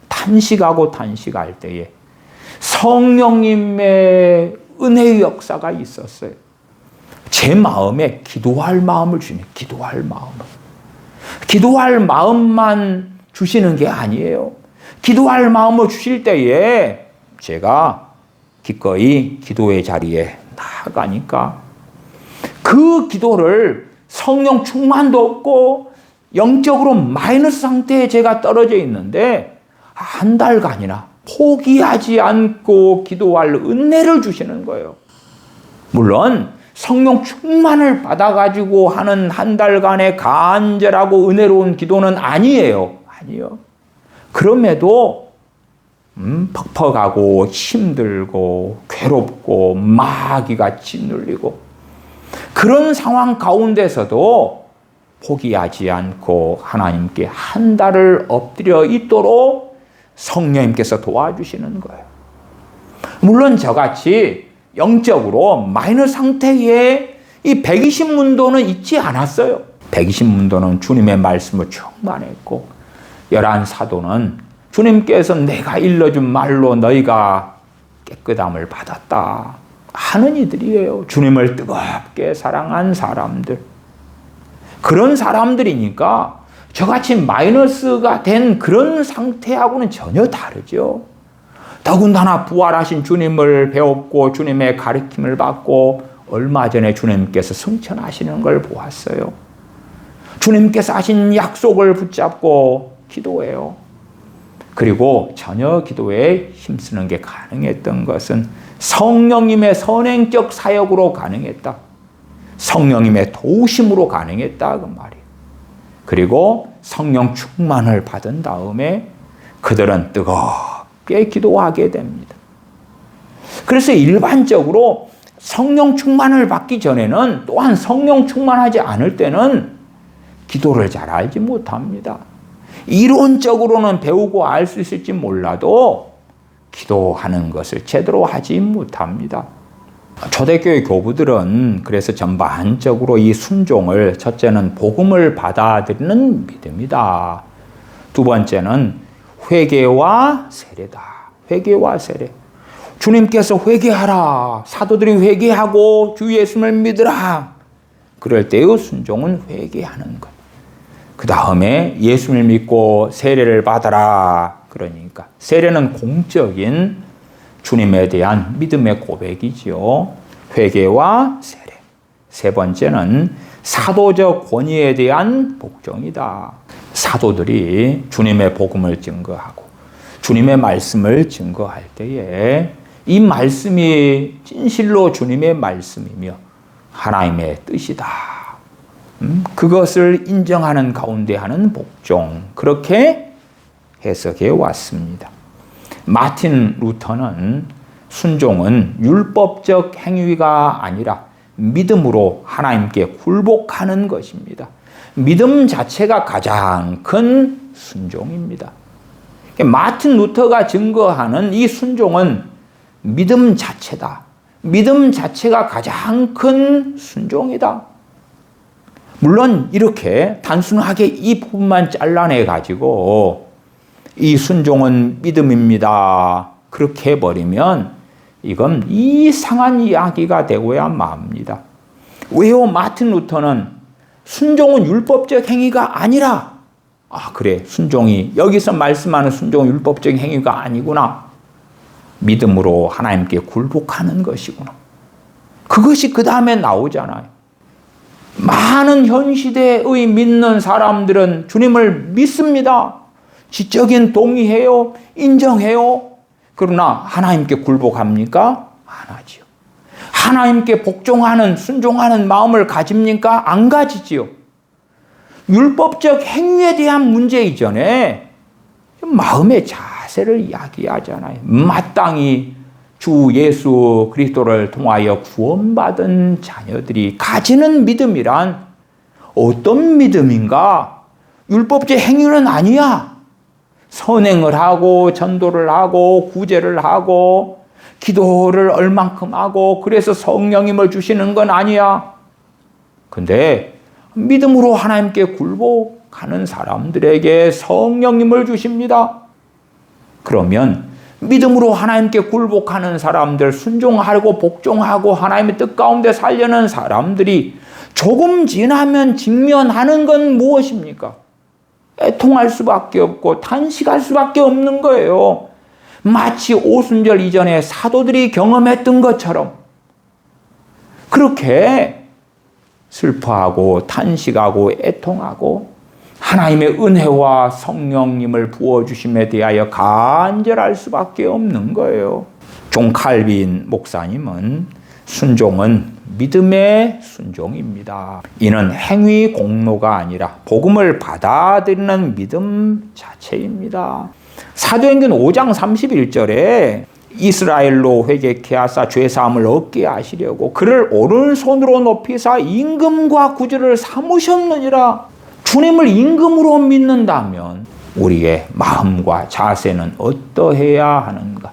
탄식할 때에 성령님의 은혜의 역사가 있었어요. 제 마음에 기도할 마음을 주시네. 기도할 마음만 주시는 게 아니에요. 기도할 마음을 주실 때에 제가 기꺼이 기도의 자리에 나아가니까 그 기도를 성령 충만도 없고 영적으로 마이너스 상태에 제가 떨어져 있는데 한 달간이나 포기하지 않고 기도할 은혜를 주시는 거예요. 물론 성령 충만을 받아가지고 하는 한 달간의 간절하고 은혜로운 기도는 아니에요. 아니요. 그럼에도 퍽퍽하고 힘들고 괴롭고 마귀같이 눌리고 그런 상황 가운데서도 포기하지 않고 하나님께 한 달을 엎드려 있도록 성령님께서 도와주시는 거예요. 물론 저같이 영적으로 마이너스 상태에 이 120문도는 있지 않았어요. 120문도는 주님의 말씀을 충만했고 11사도는 주님께서 내가 일러준 말로 너희가 깨끗함을 받았다 하는 이들이에요. 주님을 뜨겁게 사랑한 사람들. 그런 사람들이니까 저같이 마이너스가 된 그런 상태하고는 전혀 다르죠. 더군다나 부활하신 주님을 배웠고 주님의 가르침을 받고 얼마 전에 주님께서 승천하시는 걸 보았어요. 주님께서 하신 약속을 붙잡고 기도해요. 그리고 전혀 기도에 힘쓰는 게 가능했던 것은 성령님의 선행적 사역으로 가능했다. 성령님의 도우심으로 가능했다 그 말이에요. 그리고 성령 충만을 받은 다음에 그들은 뜨겁게 기도하게 됩니다. 그래서 일반적으로 성령 충만을 받기 전에는 또한 성령 충만하지 않을 때는 기도를 잘 알지 못합니다. 이론적으로는 배우고 알 수 있을지 몰라도 기도하는 것을 제대로 하지 못합니다. 초대교회 교부들은 그래서 전반적으로 이 순종을 첫째는 복음을 받아들이는 믿음이다. 두 번째는 회개와 세례다. 회개와 세례. 주님께서 회개하라. 사도들이 회개하고 주 예수를 믿으라. 그럴 때의 순종은 회개하는 것. 그 다음에 예수를 믿고 세례를 받아라. 그러니까 세례는 공적인 주님에 대한 믿음의 고백이지요. 회개와 세례. 세 번째는 사도적 권위에 대한 복종이다. 사도들이 주님의 복음을 증거하고 주님의 말씀을 증거할 때에 이 말씀이 진실로 주님의 말씀이며 하나님의 뜻이다. 그것을 인정하는 가운데 하는 복종. 그렇게 해석해 왔습니다. 마틴 루터는 순종은 율법적 행위가 아니라 믿음으로 하나님께 굴복하는 것입니다. 믿음 자체가 가장 큰 순종입니다. 마틴 루터가 증거하는 이 순종은 믿음 자체다. 믿음 자체가 가장 큰 순종이다. 물론 이렇게 단순하게 이 부분만 잘라내 가지고 이 순종은 믿음입니다. 그렇게 해버리면 이건 이상한 이야기가 되고야 맙니다. 왜요? 마틴 루터는 순종은 율법적 행위가 아니라 그래 순종이 여기서 말씀하는 순종은 율법적 행위가 아니구나. 믿음으로 하나님께 굴복하는 것이구나. 그것이 그 다음에 나오잖아요. 많은 현 시대의 믿는 사람들은 주님을 믿습니다. 지적인 동의해요. 인정해요. 그러나 하나님께 굴복합니까? 안 하지요. 하나님께 복종하는 순종하는 마음을 가집니까? 안 가지지요. 율법적 행위에 대한 문제 이전에 마음의 자세를 이야기하잖아요. 마땅히 주 예수 그리스도를 통하여 구원받은 자녀들이 가지는 믿음이란 어떤 믿음인가? 율법적 행위는 아니야. 선행을 하고 전도를 하고 구제를 하고 기도를 얼만큼 하고 그래서 성령님을 주시는 건 아니야. 근데 믿음으로 하나님께 굴복하는 사람들에게 성령님을 주십니다. 그러면 믿음으로 하나님께 굴복하는 사람들, 순종하고 복종하고 하나님의 뜻 가운데 살려는 사람들이 조금 지나면 직면하는 건 무엇입니까? 애통할 수밖에 없고 탄식할 수밖에 없는 거예요. 마치 오순절 이전에 사도들이 경험했던 것처럼 그렇게 슬퍼하고 탄식하고 애통하고 하나님의 은혜와 성령님을 부어주심에 대하여 간절할 수밖에 없는 거예요. 존 칼빈 목사님은 순종은 믿음의 순종입니다. 이는 행위 공로가 아니라 복음을 받아들이는 믿음 자체입니다. 사도행전 5장 31절에 이스라엘로 회개케 하사 죄사함을 얻게 하시려고 그를 오른손으로 높이사 임금과 구주를 삼으셨느니라. 주님을 임금으로 믿는다면 우리의 마음과 자세는 어떠해야 하는가?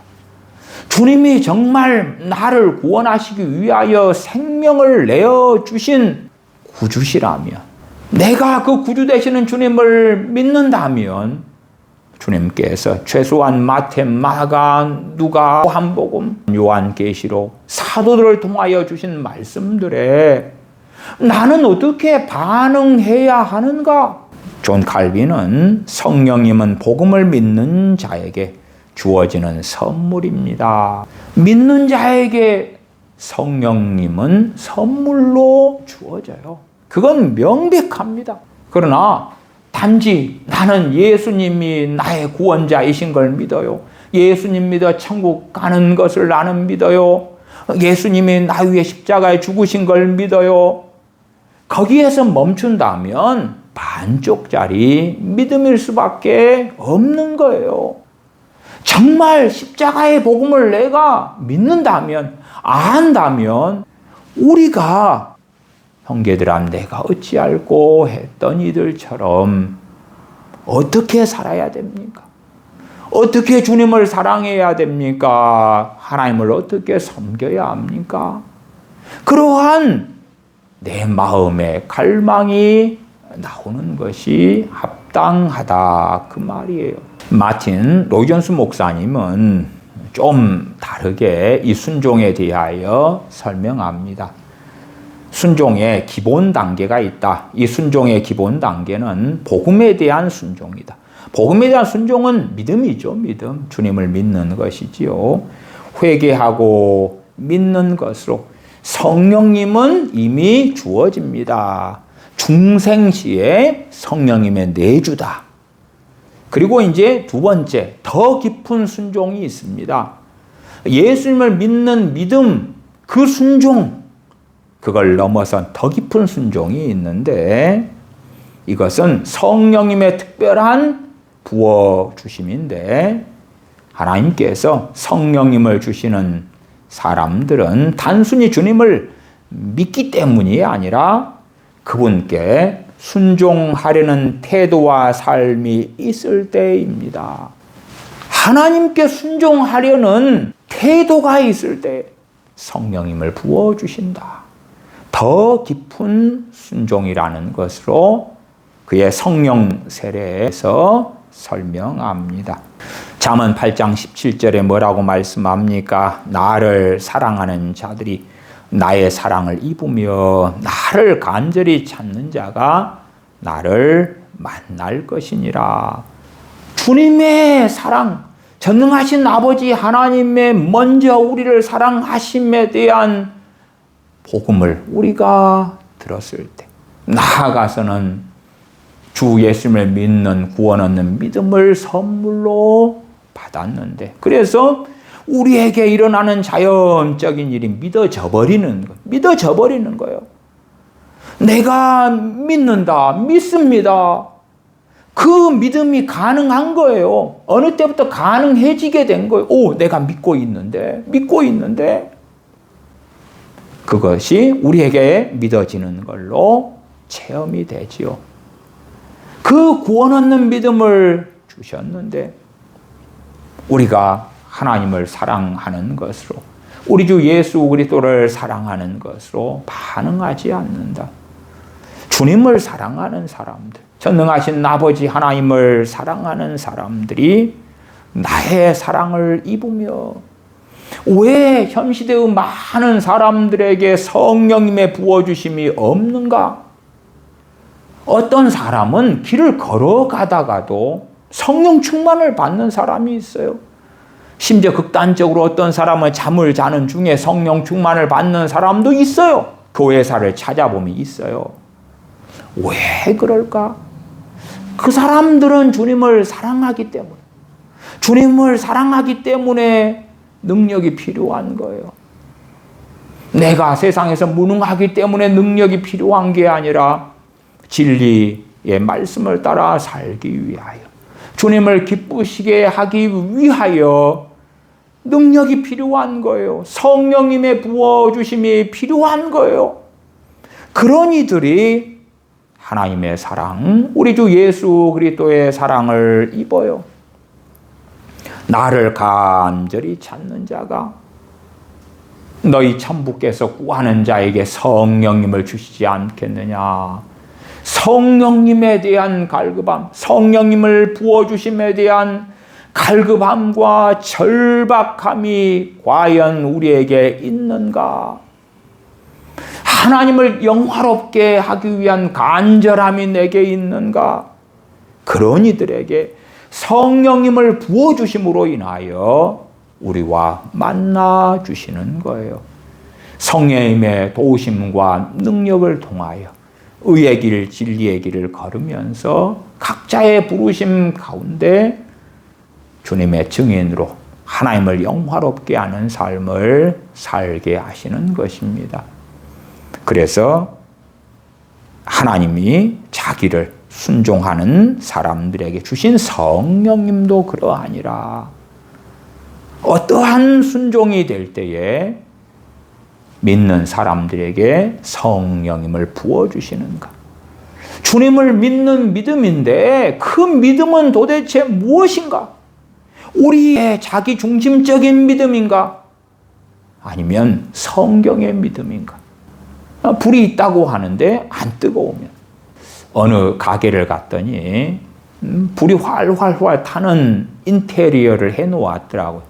주님이 정말 나를 구원하시기 위하여 생명을 내어주신 구주시라면, 내가 그 구주 되시는 주님을 믿는다면 주님께서 최소한 마태, 마가, 누가, 요한복음, 요한계시록, 사도들을 통하여 주신 말씀들에 나는 어떻게 반응해야 하는가? 존 칼빈은 성령님은 복음을 믿는 자에게 주어지는 선물입니다. 믿는 자에게 성령님은 선물로 주어져요. 그건 명백합니다. 그러나 단지 나는 예수님이 나의 구원자이신 걸 믿어요. 예수님 믿어 천국 가는 것을 나는 믿어요. 예수님이 나 위해 십자가에 죽으신 걸 믿어요. 거기에서 멈춘다면 반쪽짜리 믿음일 수밖에 없는 거예요. 정말 십자가의 복음을 내가 믿는다면, 안다면 우리가 형제들아 내가 어찌 알고 했던 이들처럼 어떻게 살아야 됩니까? 어떻게 주님을 사랑해야 됩니까? 하나님을 어떻게 섬겨야 합니까? 그러한 내 마음의 갈망이 나오는 것이 합당하다 그 말이에요. 마틴 로이존스 목사님은 좀 다르게 이 순종에 대하여 설명합니다. 순종의 기본 단계가 있다. 이 순종의 기본 단계는 복음에 대한 순종이다. 복음에 대한 순종은 믿음이죠. 믿음. 주님을 믿는 것이지요. 회개하고 믿는 것으로 성령님은 이미 주어집니다. 중생시에 성령님의 내주다. 그리고 이제 두 번째, 더 깊은 순종이 있습니다. 예수님을 믿는 믿음, 그 순종, 그걸 넘어선 더 깊은 순종이 있는데 이것은 성령님의 특별한 부어주심인데 하나님께서 성령님을 주시는 사람들은 단순히 주님을 믿기 때문이 아니라 그분께 순종하려는 태도와 삶이 있을 때입니다. 하나님께 순종하려는 태도가 있을 때 성령님을 부어주신다. 더 깊은 순종이라는 것으로 그의 성령 세례에서 설명합니다. 잠언 8장 17절에 뭐라고 말씀합니까? 나를 사랑하는 자들이 나의 사랑을 입으며 나를 간절히 찾는 자가 나를 만날 것이니라. 주님의 사랑, 전능하신 아버지 하나님의 먼저 우리를 사랑하심에 대한 복음을 우리가 들었을 때 나아가서는 주 예수님을 믿는 구원 얻는 믿음을 선물로 받았는데 그래서 우리에게 일어나는 자연적인 일이 믿어져 버리는 거예요. 내가 믿는다, 믿습니다. 그 믿음이 가능한 거예요. 어느 때부터 가능해지게 된 거예요. 오, 내가 믿고 있는데. 그것이 우리에게 믿어지는 걸로 체험이 되지요. 그 구원 얻는 믿음을 주셨는데 우리가 하나님을 사랑하는 것으로 우리 주 예수 그리스도를 사랑하는 것으로 반응하지 않는다. 주님을 사랑하는 사람들, 전능하신 아버지 하나님을 사랑하는 사람들이 나의 사랑을 입으며 왜 현시대의 많은 사람들에게 성령님의 부어주심이 없는가? 어떤 사람은 길을 걸어가다가도 성령 충만을 받는 사람이 있어요. 심지어 극단적으로 어떤 사람은 잠을 자는 중에 성령 충만을 받는 사람도 있어요. 교회사를 찾아보면 있어요. 왜 그럴까? 그 사람들은 주님을 사랑하기 때문에, 주님을 사랑하기 때문에 능력이 필요한 거예요. 내가 세상에서 무능하기 때문에 능력이 필요한 게 아니라 진리의 말씀을 따라 살기 위하여, 주님을 기쁘시게 하기 위하여 능력이 필요한 거예요. 성령님의 부어주심이 필요한 거예요. 그런 이들이 하나님의 사랑, 우리 주 예수 그리스도의 사랑을 입어요. 나를 간절히 찾는 자가 너희 천부께서 구하는 자에게 성령님을 주시지 않겠느냐. 성령님에 대한 갈급함, 성령님을 부어주심에 대한 갈급함과 절박함이 과연 우리에게 있는가? 하나님을 영화롭게 하기 위한 간절함이 내게 있는가? 그런 이들에게 성령님을 부어주심으로 인하여 우리와 만나 주시는 거예요. 성령님의 도우심과 능력을 통하여 의의 길, 진리의 길을 걸으면서 각자의 부르심 가운데 주님의 증인으로 하나님을 영화롭게 하는 삶을 살게 하시는 것입니다. 그래서 하나님이 자기를 순종하는 사람들에게 주신 성령님도 그러하니라. 어떠한 순종이 될 때에 믿는 사람들에게 성령님을 부어주시는가? 주님을 믿는 믿음인데 그 믿음은 도대체 무엇인가? 우리의 자기 중심적인 믿음인가? 아니면 성경의 믿음인가? 불이 있다고 하는데 안 뜨거우면, 어느 가게를 갔더니 불이 활활활 타는 인테리어를 해놓았더라고요.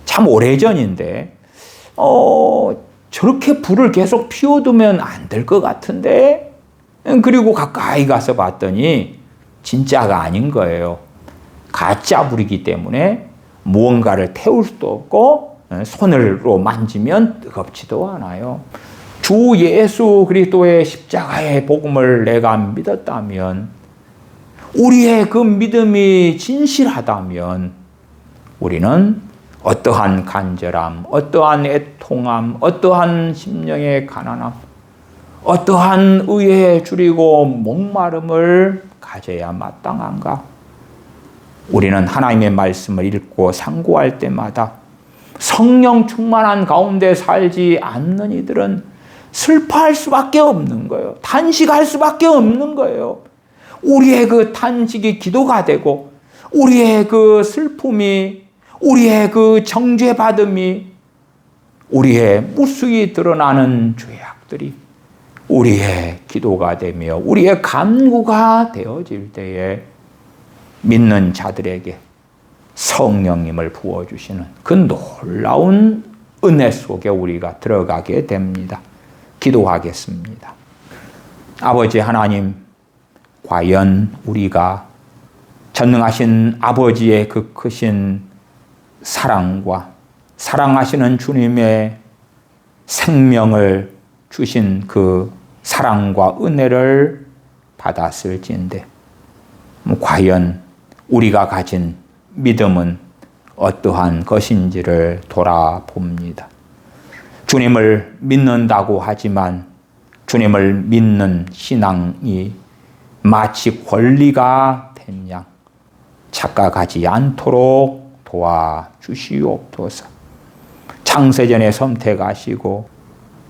참 오래전인데 저렇게 불을 계속 피워두면 안 될 것 같은데, 그리고 가까이 가서 봤더니 진짜가 아닌 거예요. 가짜 불이기 때문에 무언가를 태울 수도 없고 손으로 만지면 뜨겁지도 않아요. 주 예수 그리스도의 십자가의 복음을 내가 믿었다면, 우리의 그 믿음이 진실하다면 우리는 어떠한 간절함, 어떠한 애통함, 어떠한 심령의 가난함, 어떠한 의에 줄이고 목마름을 가져야 마땅한가? 우리는 하나님의 말씀을 읽고 상고할 때마다 성령 충만한 가운데 살지 않는 이들은 슬퍼할 수밖에 없는 거예요. 탄식할 수밖에 없는 거예요. 우리의 그 탄식이 기도가 되고, 우리의 그 슬픔이, 우리의 그 정죄받음이, 우리의 무수히 드러나는 죄악들이 우리의 기도가 되며 우리의 간구가 되어질 때에 믿는 자들에게 성령님을 부어주시는 그 놀라운 은혜 속에 우리가 들어가게 됩니다. 기도하겠습니다. 아버지 하나님, 과연 우리가 전능하신 아버지의 그 크신 사랑과 사랑하시는 주님의 생명을 주신 그 사랑과 은혜를 받았을진데, 과연 우리가 가진 믿음은 어떠한 것인지를 돌아봅니다. 주님을 믿는다고 하지만 주님을 믿는 신앙이 마치 권리가 된 양 착각하지 않도록 도와주시옵소서. 창세전에 선택하시고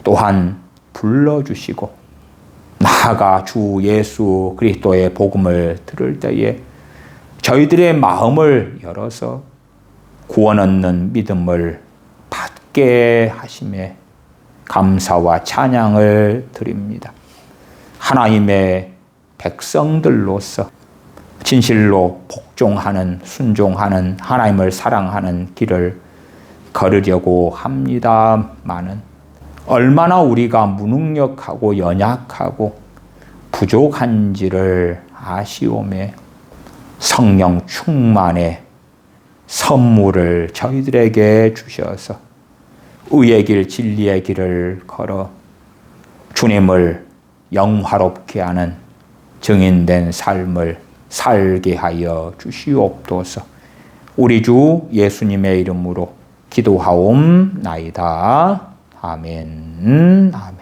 또한 불러주시고 나아가 주 예수 그리스도의 복음을 들을 때에 저희들의 마음을 열어서 구원 얻는 믿음을 받게 하심에 감사와 찬양을 드립니다. 하나님의 백성들로서 진실로 복종하는, 순종하는, 하나님을 사랑하는 길을 걸으려고 합니다마는 얼마나 우리가 무능력하고 연약하고 부족한지를 아시오매 성령 충만의 선물을 저희들에게 주셔서 의의 길, 진리의 길을 걸어 주님을 영화롭게 하는 증인된 삶을 살게 하여 주시옵소서. 우리 주 예수님의 이름으로 기도하옵나이다. 아멘. 아멘.